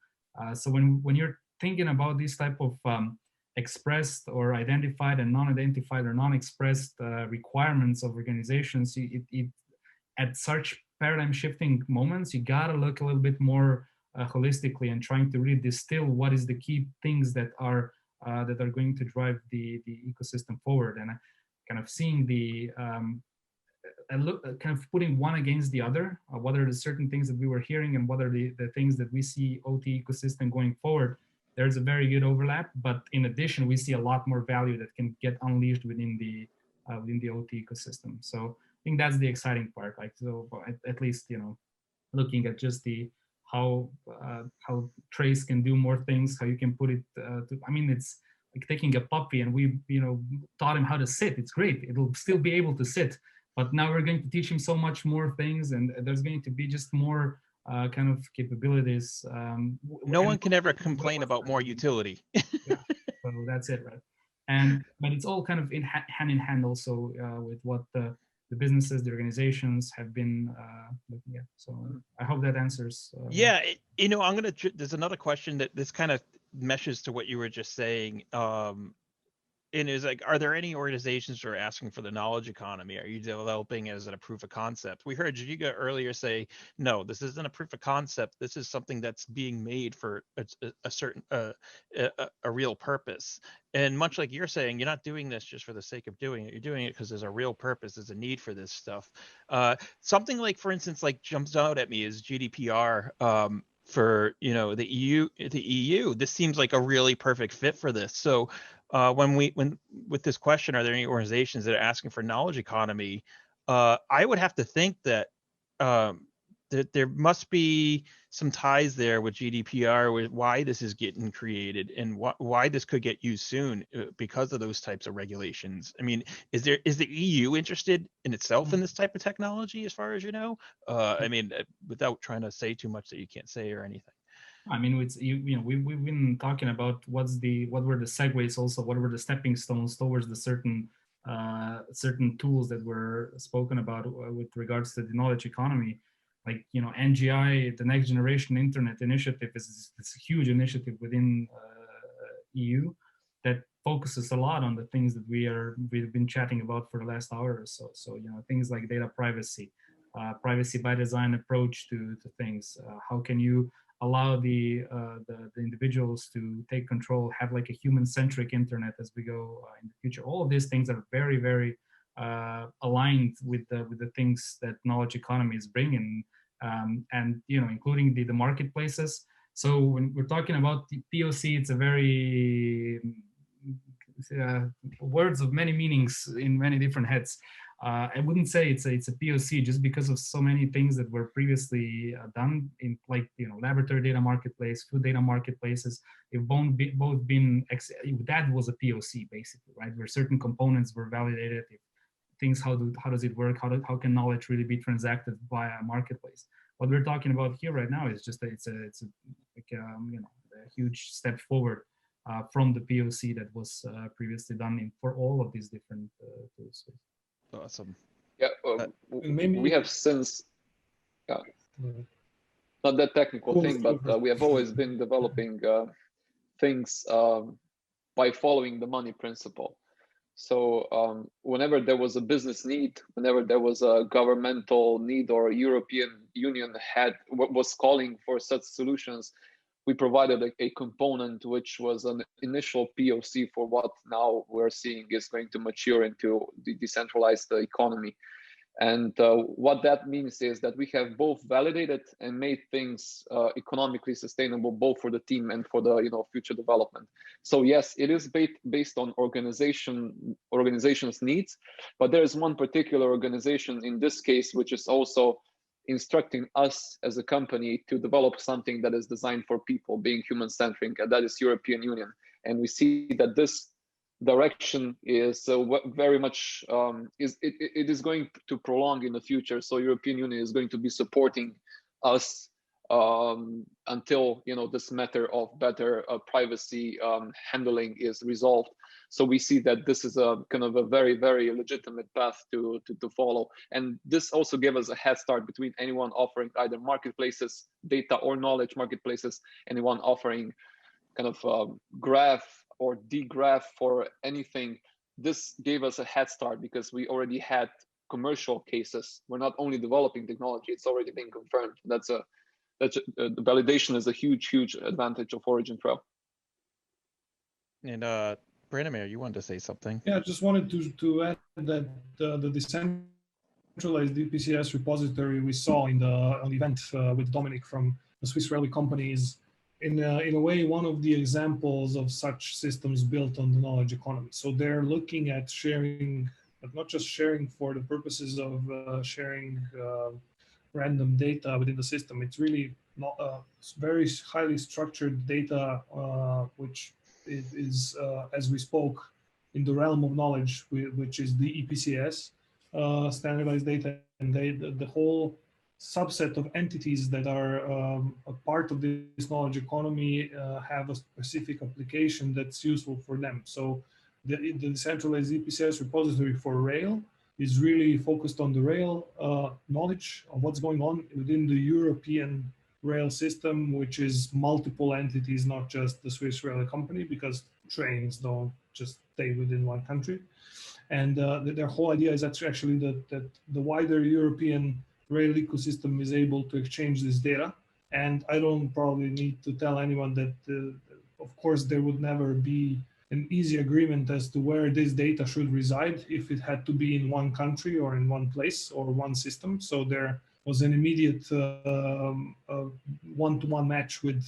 So when you're thinking about these type of expressed or identified and non-identified or non-expressed requirements of organizations, at such paradigm shifting moments, you gotta look a little bit more holistically and trying to really distill what is the key things that are going to drive the ecosystem forward, and kind of seeing the kind of putting one against the other. What are the certain things that we were hearing, and what are the things that we see OT ecosystem going forward? There's a very good overlap, but in addition, we see a lot more value that can get unleashed within the OT ecosystem. So I think that's the exciting part. Like, so at least looking at just how Trace can do more things, how you can put it. I mean, it's like taking a puppy and we taught him how to sit. It's great. It'll still be able to sit, but now we're going to teach him so much more things, and there's going to be just more kind of capabilities. No one can ever complain about more utility. Yeah, so that's it, right? But it's all kind of hand in hand also with what the businesses, the organizations have been looking at. So I hope that answers. Yeah, there's another question that this kind of meshes to what you were just saying. And is like, are there any organizations that are asking for the knowledge economy? Are you developing as a proof of concept? We heard Žiga earlier say, no, this isn't a proof of concept. This is something that's being made for a certain, a real purpose. And much like you're saying, you're not doing this just for the sake of doing it. You're doing it because there's a real purpose. There's a need for this stuff. Something like, for instance, like jumps out at me is GDPR. For the EU, this seems like a really perfect fit for this. So when with this question, are there any organizations that are asking for knowledge economy? I would have to think that that there must be some ties there with GDPR, with why this is getting created and why this could get used soon because of those types of regulations. I mean, is the EU interested in itself in this type of technology, as far as you know? I mean, without trying to say too much that you can't say or anything. I mean, it's we've been talking about what were the segues, also what were the stepping stones towards the certain tools that were spoken about with regards to the knowledge economy. Like NGI, the Next Generation Internet Initiative, is this huge initiative within EU that focuses a lot on the things that we've been chatting about for the last hour or so. So things like data privacy, privacy by design approach to things. How can you allow the individuals to take control, have like a human-centric internet as we go in the future? All of these things are very, very aligned with the things that knowledge economy is bringing, and including the marketplaces. So when we're talking about the POC, it's a very words of many meanings in many different heads. I wouldn't say it's a POC just because of so many things that were previously done in, like laboratory data marketplace, food data marketplaces. They've both been that was a POC basically, right? Where certain components were validated. Things, how does it work? How can knowledge really be transacted via a marketplace? What we're talking about here right now is just it's a huge step forward from the POC that was previously done for all of these different tools. Awesome. Yeah, we have since not that technical thing, but we have always been developing things by following the money principle. So whenever there was a business need, whenever there was a governmental need, or European Union was calling for such solutions, we provided a component which was an initial POC for what now we're seeing is going to mature into the decentralized economy. And what that means is that we have both validated and made things economically sustainable, both for the team and for the future development. So yes, it is based on organization's needs, but there is one particular organization in this case which is also instructing us as a company to develop something that is designed for people, being human-centric, and that is European Union. And we see that this direction is very much it is going to prolong in the future. So European Union is going to be supporting us until this matter of better privacy handling is resolved. So we see that this is a kind of a very, very legitimate path to follow. And this also gave us a head start between anyone offering either marketplaces, data or knowledge marketplaces, anyone offering kind of graph or degraph for anything. This gave us a head start because we already had commercial cases. We're not only developing technology, it's already been confirmed. The validation is a huge advantage of OriginTrail. And Branimir, you wanted to say something? Yeah, I just wanted to add that the decentralized DPCS repository we saw on the event with Dominic from the Swiss railway company is in a way one of the examples of such systems built on the knowledge economy. So they're looking at sharing, but not just sharing for the purposes of sharing random data within the system. It's really not very highly structured data, which is as we spoke, in the realm of knowledge, which is the EPCS, standardized data, and the whole subset of entities that are a part of this knowledge economy have a specific application that's useful for them. So the decentralized EPCS repository for rail is really focused on the rail knowledge of what's going on within the European rail system, which is multiple entities, not just the Swiss railway company, because trains don't just stay within one country. And their whole idea is actually that the wider European rail ecosystem is able to exchange this data. And I don't probably need to tell anyone that, of course, there would never be an easy agreement as to where this data should reside if it had to be in one country or in one place or one system. So there was an immediate one-to-one match with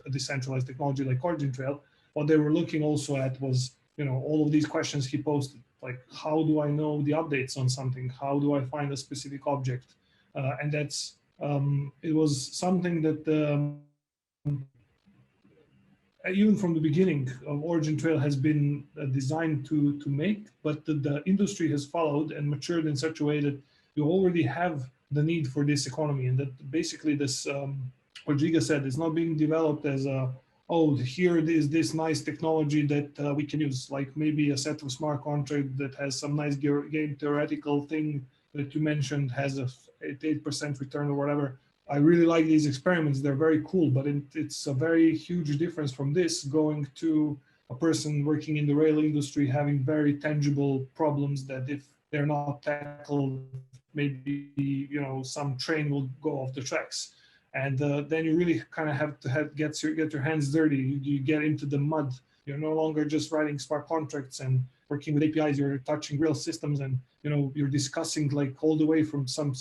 a decentralized technology like OriginTrail. What they were looking also at was, all of these questions he posted, like, how do I know the updates on something? How do I find a specific object? And that's, it was something that even from the beginning of OriginTrail has been designed to make, but the industry has followed and matured in such a way that you already have the need for this economy. And that basically this, what Žiga said, is not being developed as here is this nice technology that we can use, like maybe a set of smart contract that has some nice game theoretical thing that you mentioned, has a 8% return or whatever. I really like these experiments. They're very cool, but it's a very huge difference from this going to a person working in the rail industry having very tangible problems that if they're not tackled, maybe some train will go off the tracks. And then you really kind of have to get your hands dirty. You get into the mud. You're no longer just writing smart contracts and working with APIs. You're touching real systems, and you're discussing like all the way from some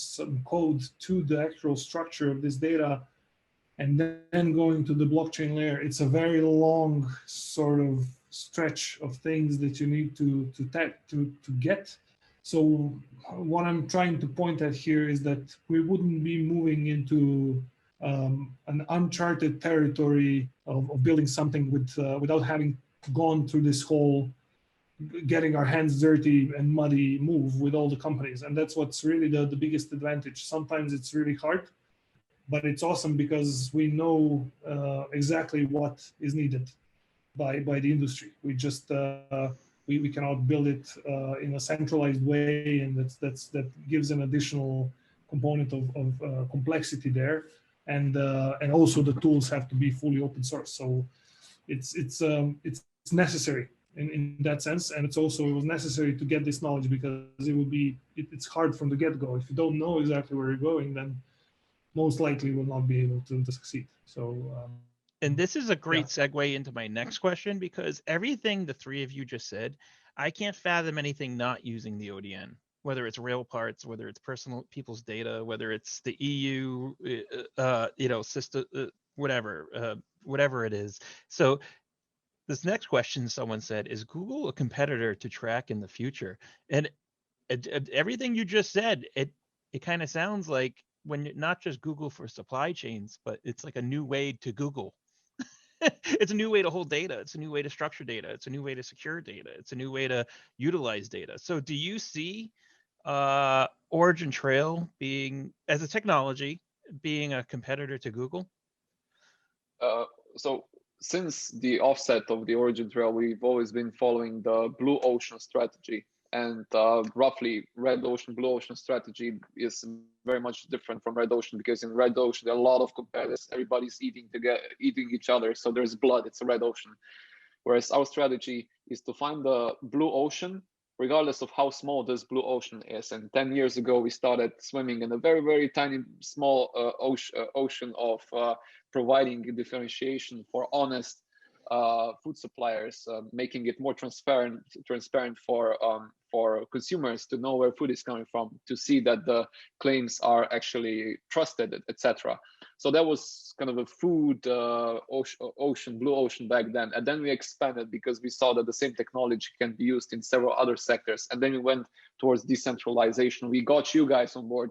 code to the actual structure of this data, and then going to the blockchain layer. It's a very long sort of stretch of things that you need to get. So what I'm trying to point at here is that we wouldn't be moving into an uncharted territory of building something without having gone through this whole getting our hands dirty and muddy move with all the companies. And that's what's really the biggest advantage. Sometimes it's really hard, but it's awesome because we know exactly what is needed by the industry. We just we cannot build it in a centralized way, and that gives an additional component of complexity there. And also the tools have to be fully open source. So it's necessary in that sense. And it was necessary to get this knowledge, because it's hard from the get-go. If you don't know exactly where you're going, then most likely will not be able to succeed. So and this is a great segue into my next question, because everything the three of you just said, I can't fathom anything not using the ODN, whether it's rail parts, whether it's personal people's data, whether it's the EU, system, whatever it is. So this next question, someone said, is Google a competitor to track in the future? And everything you just said, it kind of sounds like when you're not just Google for supply chains, but it's like a new way to Google. It's a new way to hold data. It's a new way to structure data. It's a new way to secure data. It's a new way to utilize data. So do you see OriginTrail being, as a technology, being a competitor to Google? So since the offset of the OriginTrail, we've always been following the blue ocean strategy. And roughly red ocean, blue ocean strategy is very much different from red ocean, because in red ocean, there are a lot of competitors. Everybody's eating each other. So there's blood, it's a red ocean. Whereas our strategy is to find the blue ocean, regardless of how small this blue ocean is. And 10 years ago, we started swimming in a very, very tiny, small ocean of providing differentiation for honest food suppliers, making it more transparent for consumers to know where food is coming from, to see that the claims are actually trusted, etc. So that was kind of a food blue ocean back then. And then we expanded because we saw that the same technology can be used in several other sectors. And then we went towards decentralization. We got you guys on board,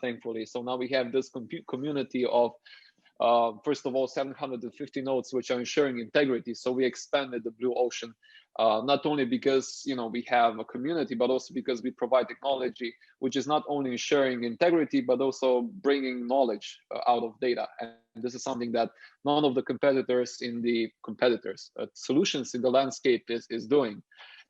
thankfully. So now we have this community of first of all, 750 nodes which are ensuring integrity. So we expanded the blue ocean, not only because we have a community, but also because we provide technology which is not only ensuring integrity, but also bringing knowledge out of data. And this is something that none of the solutions in the landscape is doing.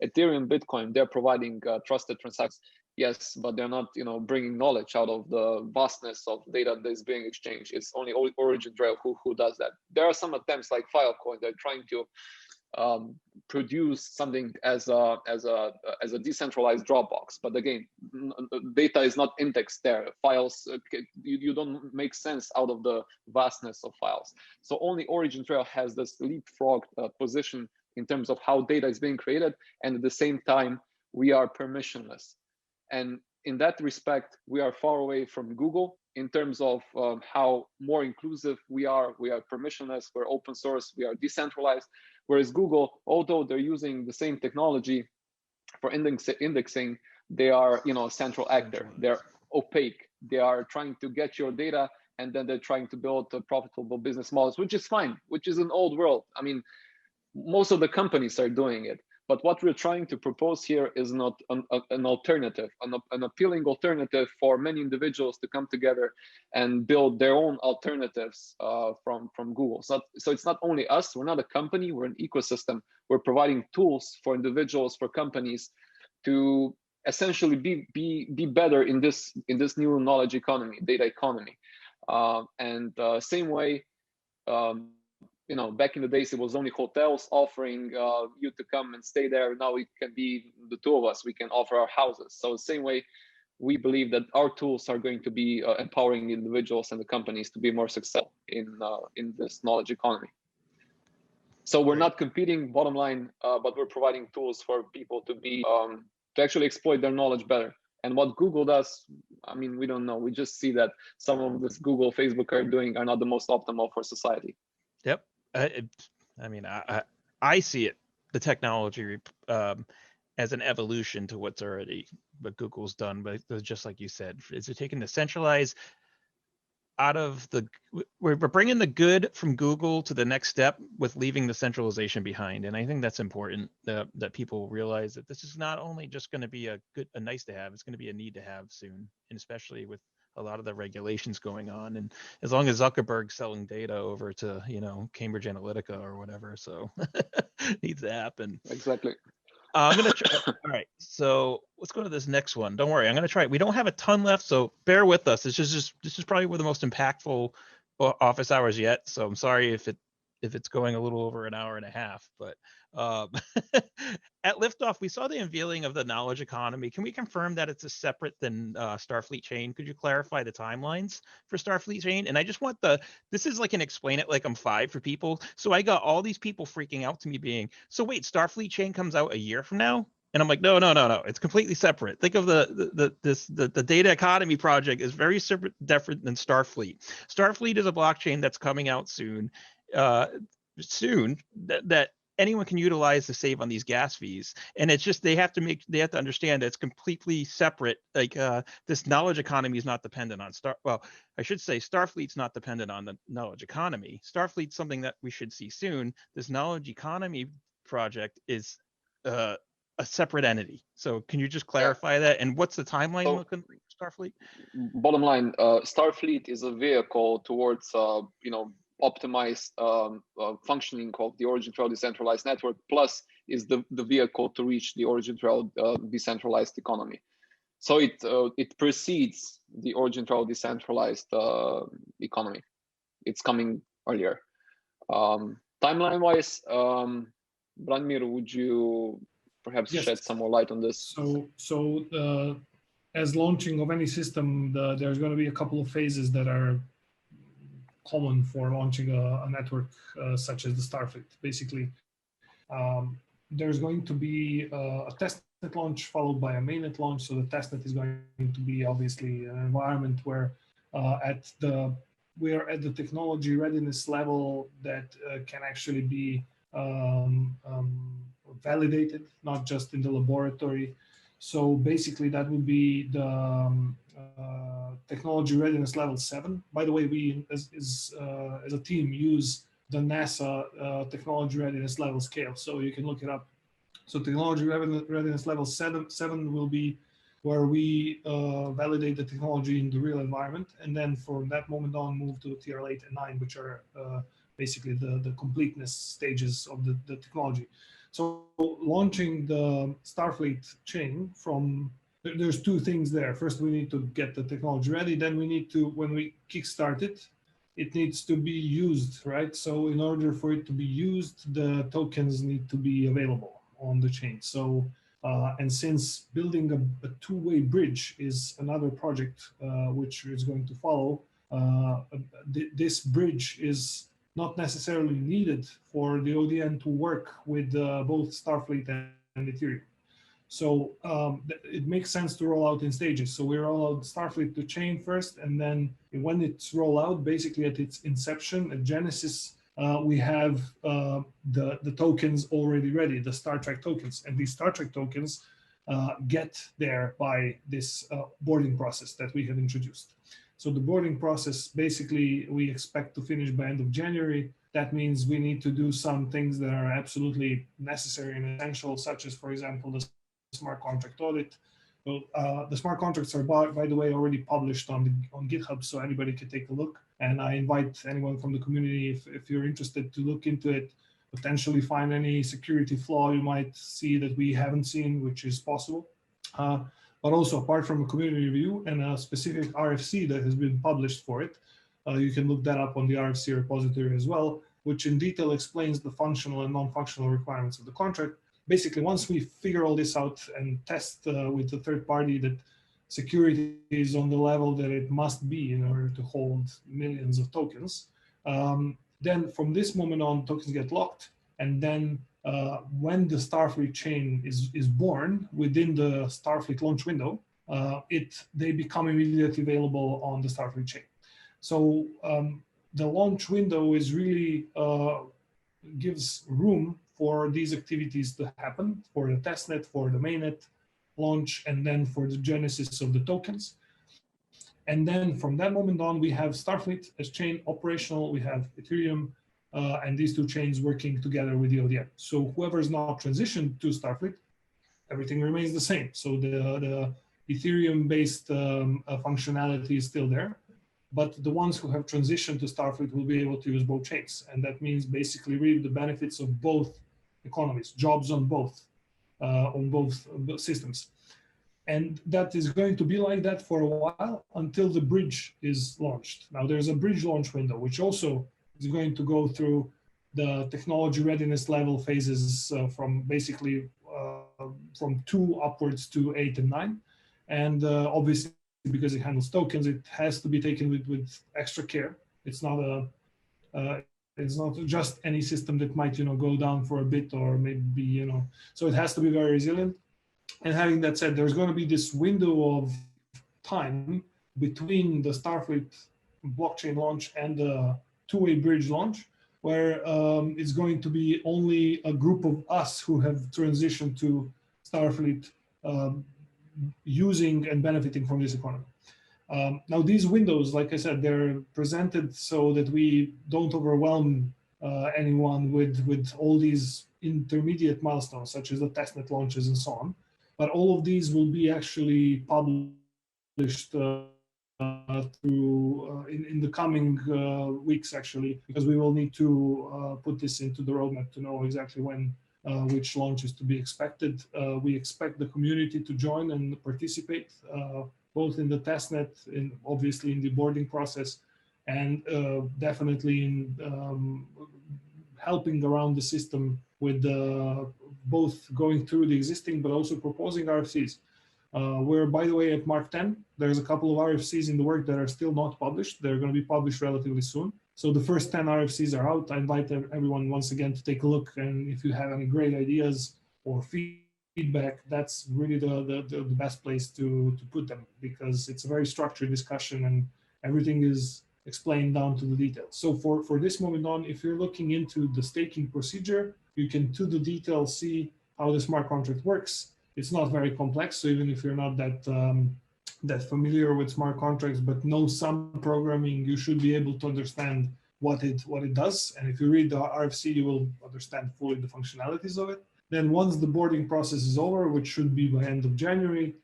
Ethereum, Bitcoin, they're providing trusted transactions. Yes, but they're not, bringing knowledge out of the vastness of data that is being exchanged. It's only OriginTrail who does that. There are some attempts like Filecoin. They're trying to produce something as a decentralized Dropbox. But again, data is not indexed there. Files, you don't make sense out of the vastness of files. So only OriginTrail has this leapfrog position in terms of how data is being created, and at the same time, we are permissionless. And in that respect, we are far away from Google in terms of how more inclusive we are. We are permissionless, we're open source, we are decentralized. Whereas Google, although they're using the same technology for indexing, they are a central actor. They're opaque. They are trying to get your data, and then they're trying to build profitable business models, which is fine, which is an old world. I mean, most of the companies are doing it. But what we're trying to propose here is not an alternative, an appealing alternative for many individuals to come together and build their own alternatives from Google. So it's not only us. We're not a company. We're an ecosystem. We're providing tools for individuals, for companies, to essentially be better in this new knowledge economy, data economy. Same way. Back in the days, it was only hotels offering you to come and stay there. Now it can be the two of us. We can offer our houses. So the same way, we believe that our tools are going to be empowering individuals and the companies to be more successful in this knowledge economy. So we're not competing, bottom line, but we're providing tools for people to be to actually exploit their knowledge better. And what Google does, I mean, we don't know. We just see that some of this Google, Facebook are doing are not the most optimal for society. Yep. I see it, the technology, as an evolution to what Google's done. But just like you said, is it taking the centralized out of we're bringing the good from Google to the next step with leaving the centralization behind. And I think that's important that people realize that this is not only just going to be a nice to have, it's going to be a need to have soon, and especially with a lot of the regulations going on, and as long as Zuckerberg's selling data over to Cambridge Analytica or whatever, so needs to happen. Exactly. I'm gonna try. All right, so let's go to this next one. Don't worry, I'm gonna try it. We don't have a ton left, so bear with us. This is probably one of the most impactful office hours yet. So I'm sorry if it if it's going a little over an hour and a half. But at Liftoff, we saw the unveiling of the knowledge economy. Can we confirm that it's a separate than Starfleet chain? Could you clarify the timelines for Starfleet chain? And I just want this is like an explain it like I'm 5 for people. So I got all these people freaking out to me being, so wait, Starfleet chain comes out a year from now? And I'm like, no, it's completely separate. Think of the data economy project is very separate, different than Starfleet. Starfleet is a blockchain that's coming out soon, that anyone can utilize to save on these gas fees. And it's just they have to understand that it's completely separate. Like this knowledge economy is not dependent on I should say Starfleet's not dependent on the knowledge economy. Starfleet's something that we should see soon. This knowledge economy project is a separate entity. So can you just clarify that? And what's the timeline looking for Starfleet? Bottom line, Starfleet is a vehicle towards optimized functioning of the OriginTrail decentralized network, plus is the vehicle to reach the OriginTrail decentralized economy. So it precedes the OriginTrail decentralized economy. It's coming earlier. Timeline-wise, Branimir, would you perhaps shed some more light on this? So as launching of any system, there's going to be a couple of phases that are common for launching a network such as the Starfleet. Basically, there's going to be a testnet launch followed by a mainnet launch. So the testnet is going to be obviously an environment where we are at the technology readiness level that can actually be validated, not just in the laboratory. So basically that would be the technology readiness level 7. By the way, we as a team use the NASA technology readiness level scale, so you can look it up. So technology readiness level 7 will be where we validate the technology in the real environment, and then from that moment on move to tier 8 and 9, which are basically the completeness stages of the technology. So launching the Starfleet chain there's 2 things there. First, we need to get the technology ready. Then we need to, when we kickstart it, it needs to be used, right? So in order for it to be used, the tokens need to be available on the chain. So, and since building a 2-way bridge is another project which is going to follow, this bridge is not necessarily needed for the ODN to work with both Starfleet and Ethereum. So it makes sense to roll out in stages. So we roll out Starfleet to chain first, and then when it's roll out, basically at its inception, at Genesis, we have the tokens already ready, the Star Trek tokens. And these Star Trek tokens get there by this boarding process that we have introduced. So the boarding process, basically, we expect to finish by end of January. That means we need to do some things that are absolutely necessary and essential, such as, for example, the smart contract audit. So, the smart contracts are, by the way, already published on GitHub, so anybody can take a look. And I invite anyone from the community, if you're interested, to look into it, potentially find any security flaw you might see that we haven't seen, which is possible. But also, apart from a community review and a specific RFC that has been published for it, you can look that up on the RFC repository as well, which in detail explains the functional and non-functional requirements of the contract. Basically, once we figure all this out and test with the third party that security is on the level that it must be in order to hold millions of tokens, then from this moment on, tokens get locked, and then when the Starfleet chain is born within the Starfleet launch window, they become immediately available on the Starfleet chain. So the launch window is really gives room for these activities to happen, for the testnet, for the mainnet launch, and then for the genesis of the tokens. And then from that moment on, we have Starfleet as chain operational, we have Ethereum, and these 2 chains working together with the ODN. So whoever is not transitioned to Starfleet, everything remains the same. So the Ethereum-based functionality is still there, but the ones who have transitioned to Starfleet will be able to use both chains. And that means basically reap the benefits of both economies, jobs on both systems. And that is going to be like that for a while until the bridge is launched. Now there's a bridge launch window, which also is going to go through the technology readiness level phases from basically from 2 upwards to 8 and 9. And obviously, because it handles tokens, it has to be taken with extra care. It's not just any system that might, go down for a bit or maybe, so it has to be very resilient. And having that said, there's going to be this window of time between the Starfleet blockchain launch and the two-way bridge launch, where it's going to be only a group of us who have transitioned to Starfleet using and benefiting from this economy. Now, these windows, like I said, they're presented so that we don't overwhelm anyone with all these intermediate milestones, such as the testnet launches and so on. But all of these will be actually published in the coming weeks, actually, because we will need to put this into the roadmap to know exactly when which launch is to be expected. We expect the community to join and participate, both in the testnet, obviously in the boarding process, and definitely in helping around the system with both going through the existing, but also proposing RFCs. We're, by the way, at Mark 10. There's a couple of RFCs in the work that are still not published. They're going to be published relatively soon. So the first 10 RFCs are out. I invite everyone once again to take a look. And if you have any great ideas or feedback, that's really the best place to put them, because it's a very structured discussion and everything is explained down to the details. So for this moment on, if you're looking into the staking procedure, you can to the detail see how the smart contract works. It's not very complex, so even if you're not that familiar with smart contracts but know some programming, you should be able to understand what it does. And if you read the RFC, you will understand fully the functionalities of it. Then once the boarding process is over, which should be by end of January,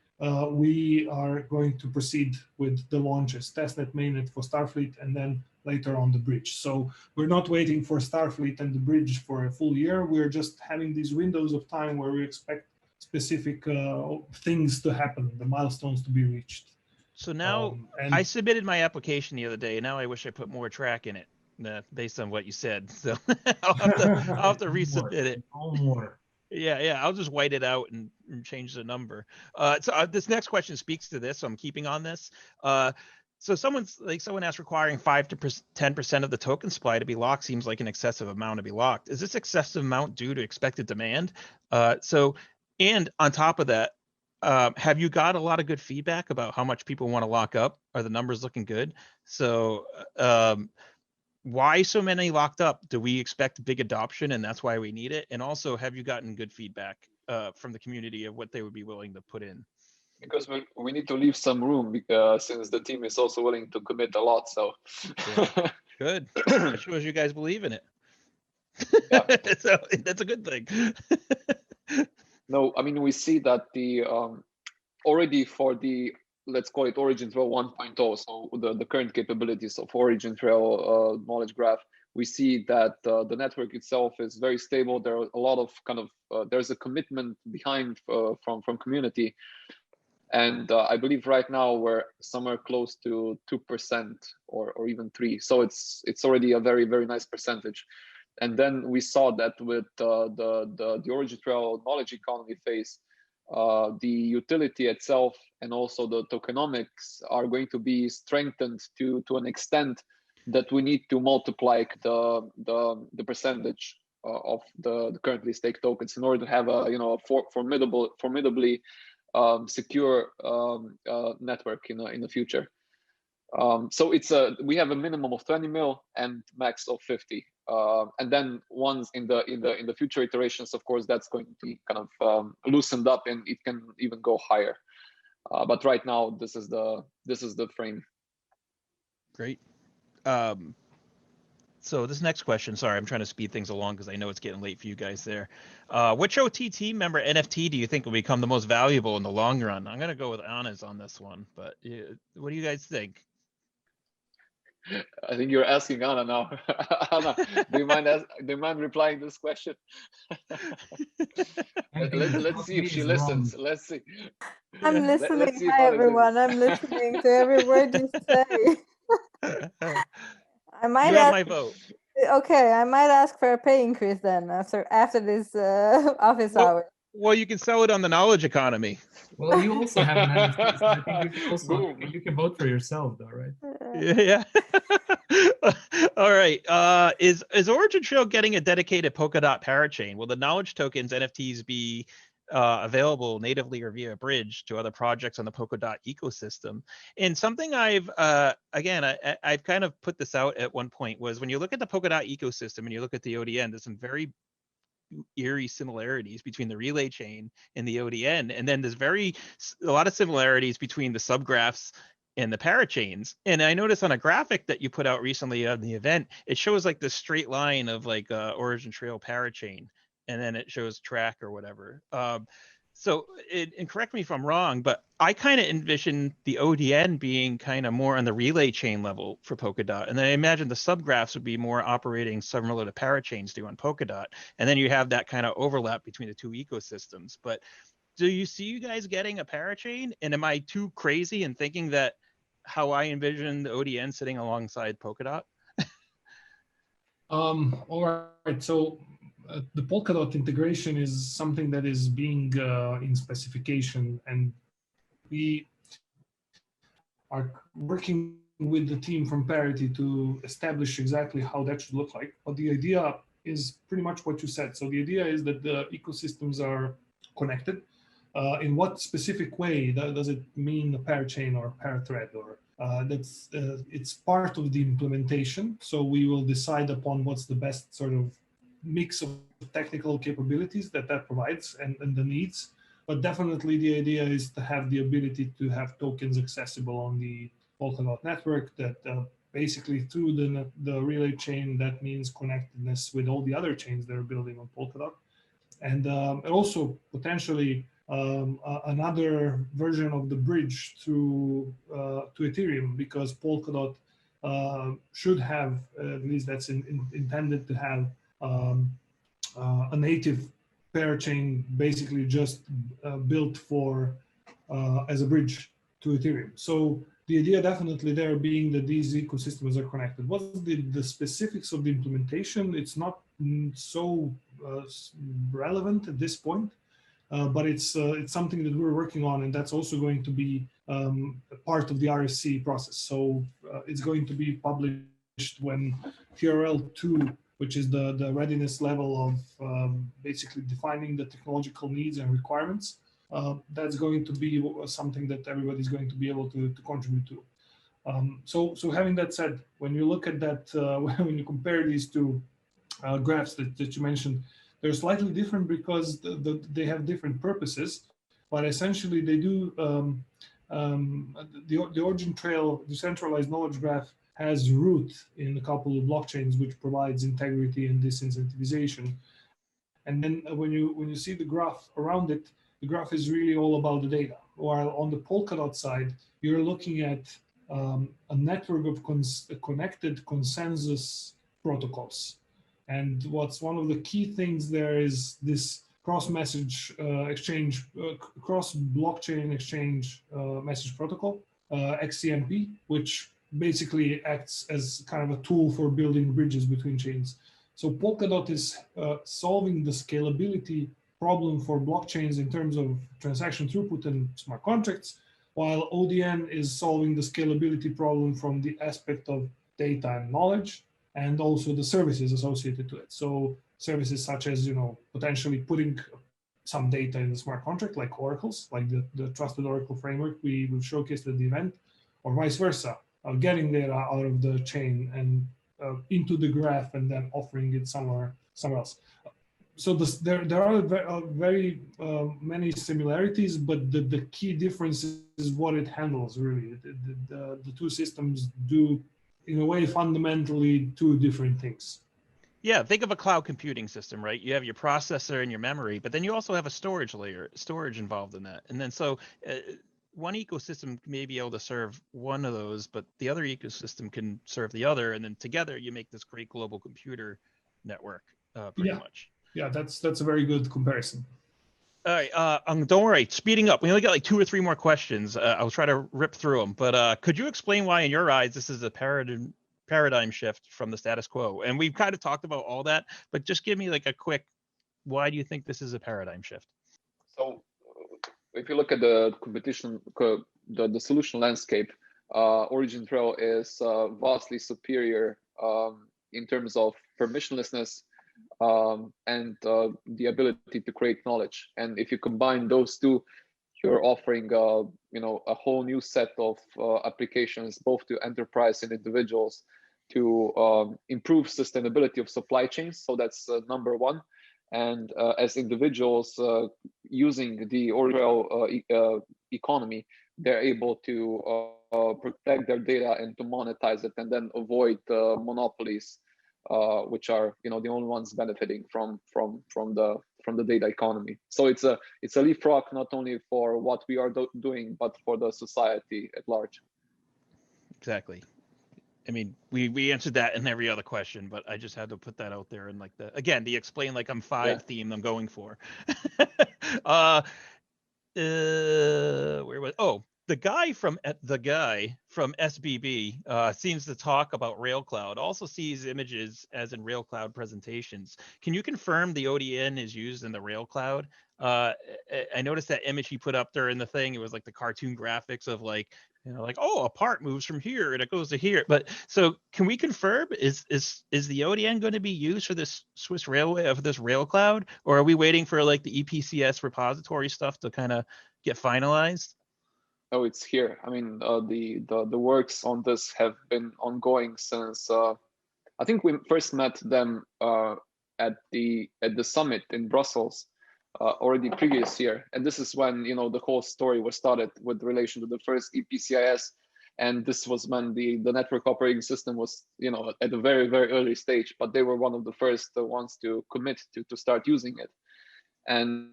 we are going to proceed with the launches, testnet, mainnet for Starfleet, and then later on the bridge. So we're not waiting for Starfleet and the bridge for a full year. We're just having these windows of time where we expect specific things to happen, the milestones to be reached. So now I submitted my application the other day, and now I wish I put more track in it based on what you said. So I'll have to resubmit it. More. Yeah, I'll just white it out and change the number. This next question speaks to this, so I'm keeping on this. So someone asked, requiring 5 to 10% of the token supply to be locked seems like an excessive amount to be locked. Is this excessive amount due to expected demand? And on top of that, have you got a lot of good feedback about how much people want to lock up? Are the numbers looking good? So why so many locked up? Do we expect big adoption and that's why we need it? And also, have you gotten good feedback from the community of what they would be willing to put in? Because we need to leave some room, because since the team is also willing to commit a lot. So yeah. Good. That shows you guys believe in it. Yeah. So that's a good thing. No, I mean, we see that the already for the, let's call it OriginTrail 1.0, so the current capabilities of OriginTrail knowledge graph, we see that the network itself is very stable. There are a lot of there's a commitment behind from community. And I believe right now we're somewhere close to 2% or even 3%. So it's already a very, very nice percentage. And then we saw that with the OriginTrail knowledge economy phase, the utility itself and also the tokenomics are going to be strengthened to an extent that we need to multiply the percentage of the currently staked tokens in order to have a formidably secure network in the future. So we have a minimum of 20 mil and max of 50. And then once in the future iterations, of course, that's going to be kind of loosened up and it can even go higher. But right now, this is the frame. Great. So this next question, sorry, I'm trying to speed things along because I know it's getting late for you guys there. Which OTT member NFT do you think will become the most valuable in the long run? I'm going to go with Anna's on this one, but what do you guys think? I think you're asking Anna now. Anna, do you mind replying this question? Let's see if she listens. Let's see. I'm listening. Let's see Hi everyone. I'm listening to every word you say. I might you have my vote. Okay, I might ask for a pay increase then after this office hour. Well, you can sell it on the knowledge economy. Well, you also have an NFT, so I think you can also Boom. you can vote for yourself, though, right? Yeah. All right. Is OriginTrail getting a dedicated Polkadot parachain? Will the knowledge tokens NFTs be available natively or via a bridge to other projects on the Polkadot ecosystem? And something I've I've kind of put this out at one point was when you look at the Polkadot ecosystem and you look at the ODN, there's some very eerie similarities between the relay chain and the ODN, and then there's a lot of similarities between the subgraphs and the parachains. And I noticed on a graphic that you put out recently on the event, it shows like this straight line of like OriginTrail parachain, and then it shows track or whatever. And correct me if I'm wrong, but I kind of envision the ODN being kind of more on the relay chain level for Polkadot. And then I imagine the subgraphs would be more operating similar to parachains do on Polkadot. And then you have that kind of overlap between the two ecosystems. But do you see you guys getting a parachain? And am I too crazy in thinking that how I envision the ODN sitting alongside Polkadot? All right. So the Polkadot integration is something that is being in specification, and we are working with the team from Parity to establish exactly how that should look like. But the idea is pretty much what you said. So the idea is that the ecosystems are connected. In what specific way does it mean a parachain or parathread? Or it's part of the implementation. So we will decide upon what's the best sort of mix of technical capabilities that provides and the needs. But definitely the idea is to have the ability to have tokens accessible on the Polkadot network that basically through the relay chain, that means connectedness with all the other chains that are building on Polkadot. And also potentially another version of the bridge to Ethereum, because Polkadot should have, at least that's intended to have, a native parachain basically just built for as a bridge to Ethereum. So the idea definitely there being that these ecosystems are connected. What's the specifics of the implementation? It's not so relevant at this point, but it's something that we're working on, and that's also going to be a part of the RFC process. So it's going to be published when TRL 2, which is the readiness level of basically defining the technological needs and requirements. That's going to be something that everybody's going to be able to contribute to. So having that said, when you look at that, when you compare these two graphs that you mentioned, they're slightly different because they have different purposes, but essentially they do, the OriginTrail decentralized knowledge graph has root in a couple of blockchains, which provides integrity and disincentivization. And then when you see the graph around it, the graph is really all about the data. While on the Polkadot side, you're looking at a network of connected consensus protocols. And what's one of the key things there is this cross-message exchange, cross-blockchain exchange message protocol, XCMP, which basically acts as kind of a tool for building bridges between chains. So Polkadot is solving the scalability problem for blockchains in terms of transaction throughput and smart contracts, while ODN is solving the scalability problem from the aspect of data and knowledge, and also the services associated to it. So services such as, potentially putting some data in the smart contract, like oracles, like the trusted oracle framework we showcased at the event, or vice versa, getting data out of the chain and into the graph and then offering it somewhere else. So there are very many similarities, but the key difference is what it handles, really. The two systems do, in a way, fundamentally two different things. Yeah, think of a cloud computing system, right? You have your processor and your memory, but then you also have a storage involved in that. And then so one ecosystem may be able to serve one of those, but the other ecosystem can serve the other. And then together you make this great global computer network, pretty much. Yeah, that's a very good comparison. All right, don't worry, speeding up. We only got like 2 or 3 more questions. I'll try to rip through them, but could you explain why, in your eyes, this is a paradigm paradigm shift from the status quo? And we've kind of talked about all that, but just give me like a quick, why do you think this is a paradigm shift? So if you look at the competition, the solution landscape, OriginTrail is vastly superior in terms of permissionlessness and the ability to create knowledge. And if you combine those two, you're offering a whole new set of applications, both to enterprise and individuals, to improve sustainability of supply chains. So that's number one. And as individuals using the OriginTrail economy, they're able to protect their data and to monetize it, and then avoid monopolies, which are the only ones benefiting from the data economy. So it's a leapfrog not only for what we are doing, but for the society at large. Exactly. I mean, we answered that in every other question, but I just had to put that out there, and like the explain like I'm five theme I'm going for. Where was the guy from SBB seems to talk about RailCloud, also sees images as in RailCloud presentations. Can you confirm the ODN is used in the RailCloud? I noticed that image he put up there in the thing. It was like the cartoon graphics of like, like, oh, a part moves from here and it goes to here. But so can we confirm, is the ODN going to be used for this Swiss Railway, for this RailCloud, or are we waiting for like the EPCS repository stuff to kind of get finalized? Oh, it's here. I mean, the works on this have been ongoing since I think we first met them at the summit in Brussels already previous year, and this is when the whole story was started with relation to the first EPCIS, and this was when the network operating system was at a very, very early stage, but they were one of the first ones to commit to start using it. And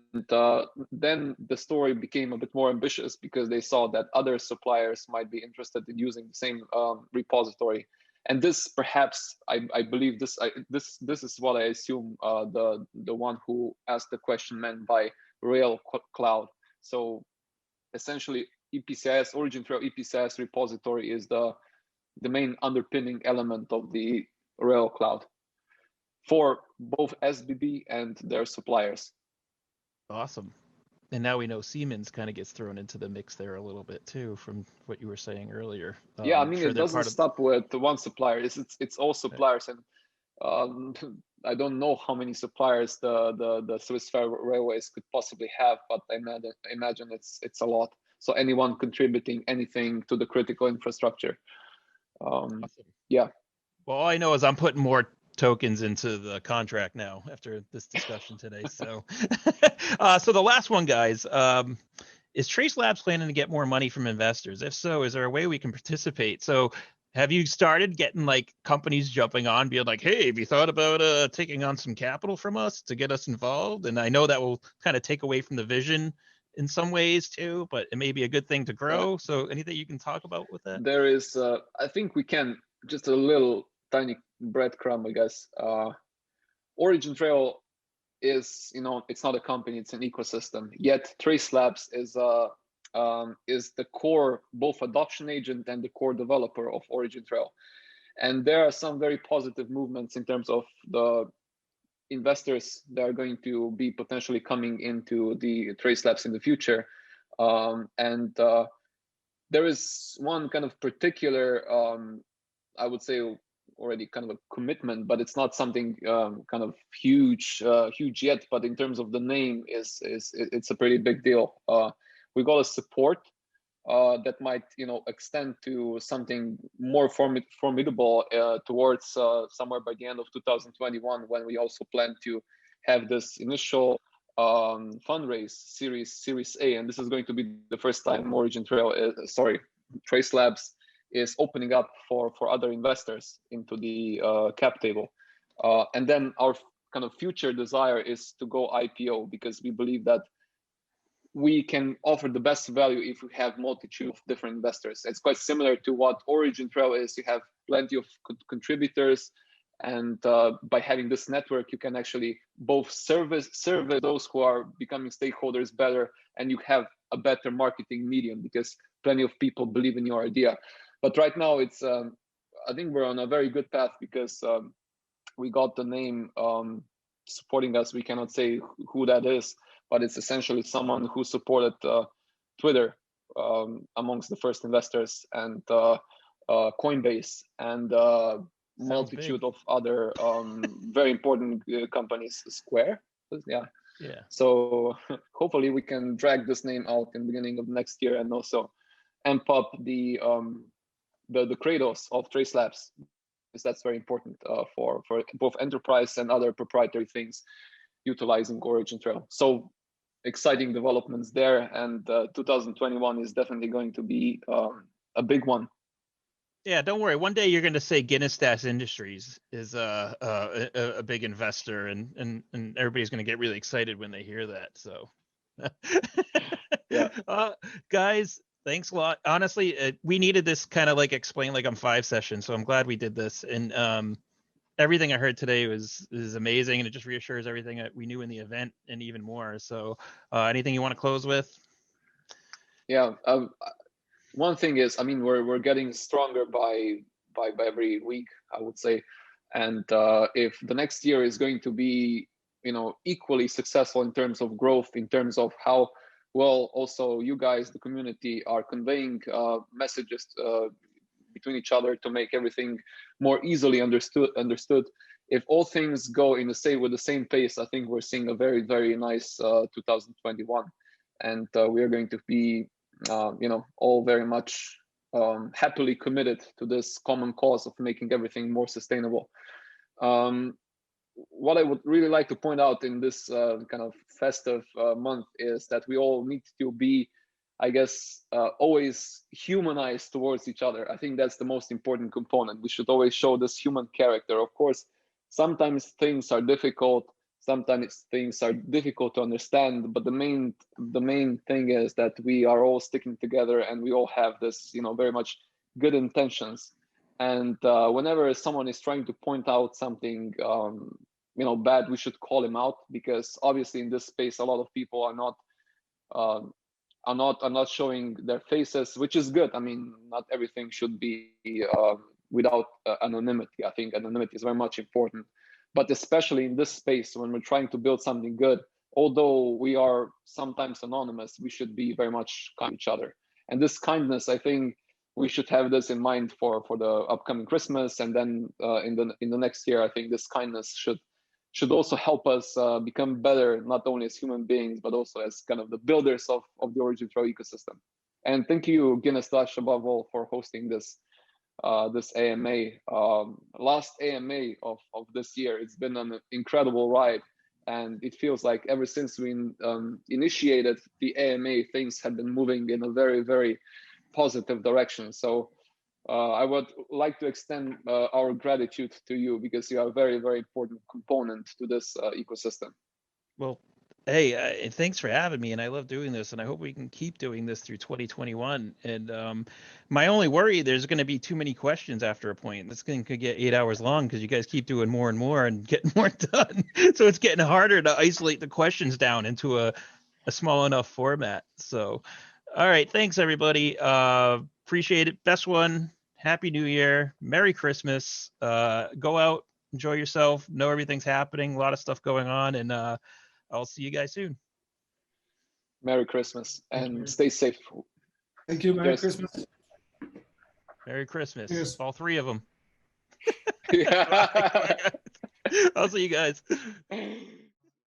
then the story became a bit more ambitious because they saw that other suppliers might be interested in using the same repository. And this, perhaps, I believe this is what I assume the one who asked the question meant by Rail Cloud. So essentially, EPCIS, OriginTrail EPCIS repository is the main underpinning element of the Rail Cloud for both SBB and their suppliers. Awesome. And now we know Siemens kind of gets thrown into the mix there a little bit too, from what you were saying earlier. Yeah, I mean, it doesn't stop with the one supplier. It's all suppliers, and I don't know how many suppliers the Swiss Railways could possibly have, but I imagine it's a lot. So anyone contributing anything to the critical infrastructure. Awesome. Yeah. Well, all I know is I'm putting more tokens into the contract now after this discussion today. So, so the last one, guys, is Trace Labs planning to get more money from investors? If so, is there a way we can participate? So have you started getting like companies jumping on, being like, hey, have you thought about taking on some capital from us to get us involved? And I know that will kind of take away from the vision in some ways too, but it may be a good thing to grow. Yeah. So anything you can talk about with that? There is, I think we can, just a little tiny breadcrumb, I guess. OriginTrail is, it's not a company, it's an ecosystem. Yet Trace Labs is the core, both adoption agent and the core developer of OriginTrail. And there are some very positive movements in terms of the investors that are going to be potentially coming into the Trace Labs in the future. And there is one kind of particular, I would say, already kind of a commitment, but it's not something kind of huge yet. But in terms of the name, it's a pretty big deal. We got a support that might extend to something more formidable towards somewhere by the end of 2021, when we also plan to have this initial fundraise series A, and this is going to be the first time Trace Labs is opening up for other investors into the cap table. And then our kind of future desire is to go IPO, because we believe that we can offer the best value if we have multitude of different investors. It's quite similar to what OriginTrail is. You have plenty of contributors, and by having this network, you can actually both service those who are becoming stakeholders better, and you have a better marketing medium because plenty of people believe in your idea. But right now, it's I think we're on a very good path because we got the name supporting us. We cannot say who that is, but it's essentially someone who supported Twitter amongst the first investors, and Coinbase, and multitude of other very important companies. Square, yeah. So hopefully we can drag this name out in the beginning of next year, and also amp up the Kratos of Trace Labs, because that's very important for both enterprise and other proprietary things utilizing OriginTrail. So exciting developments there, and 2021 is definitely going to be a big one. Yeah, don't worry. One day you're going to say Guinnessstache Industries is a big investor, and everybody's going to get really excited when they hear that. So, yeah, guys, thanks a lot. Honestly, we needed this kind of like explain like on 5 sessions, so I'm glad we did this. And everything I heard today is amazing, and it just reassures everything that we knew in the event and even more. So, anything you want to close with? Yeah. One thing is, I mean, we're getting stronger by every week, I would say, and if the next year is going to be, equally successful in terms of growth, in terms of how well also you guys, the community, are conveying messages between each other to make everything more easily understood. If all things go with the same pace, I think we're seeing a very, very nice 2021, and we are going to be all very much happily committed to this common cause of making everything more sustainable. What I would really like to point out in this kind of festive month is that we all need to be, I guess, always humanized towards each other. I think that's the most important component. We should always show this human character. Of course, sometimes things are difficult. Sometimes things are difficult to understand, but the main thing is that we are all sticking together, and we all have this, very much good intentions. And whenever someone is trying to point out something, bad, we should call him out, because obviously in this space, a lot of people are not showing their faces, which is good. I mean, not everything should be without anonymity. I think anonymity is very much important. But especially in this space, when we're trying to build something good, although we are sometimes anonymous, we should be very much kind to each other. And this kindness, I think we should have this in mind for the upcoming Christmas, and then in the next year. I think this kindness should also help us become better, not only as human beings, but also as kind of the builders of the OriginTrail ecosystem. And thank you, Guinnessstache, above all, for hosting this AMA, last AMA of this year. It's been an incredible ride, and it feels like ever since we initiated the AMA, things have been moving in a very, very positive direction. So I would like to extend our gratitude to you, because you are a very, very important component to this ecosystem. Well, hey, thanks for having me, and I love doing this, and I hope we can keep doing this through 2021. And my only worry, there's going to be too many questions after a point. This thing could get 8 hours long because you guys keep doing more and more and getting more done. So it's getting harder to isolate the questions down into a small enough format. So, all right, thanks everybody. Appreciate it. Best one. Happy New Year. Merry Christmas. Go out, enjoy yourself. Know everything's happening. A lot of stuff going on, and I'll see you guys soon. Merry Christmas, and stay safe. Thank you. Merry Christmas. Merry Christmas. Cheers. All 3 of them. Yeah. I'll see you guys.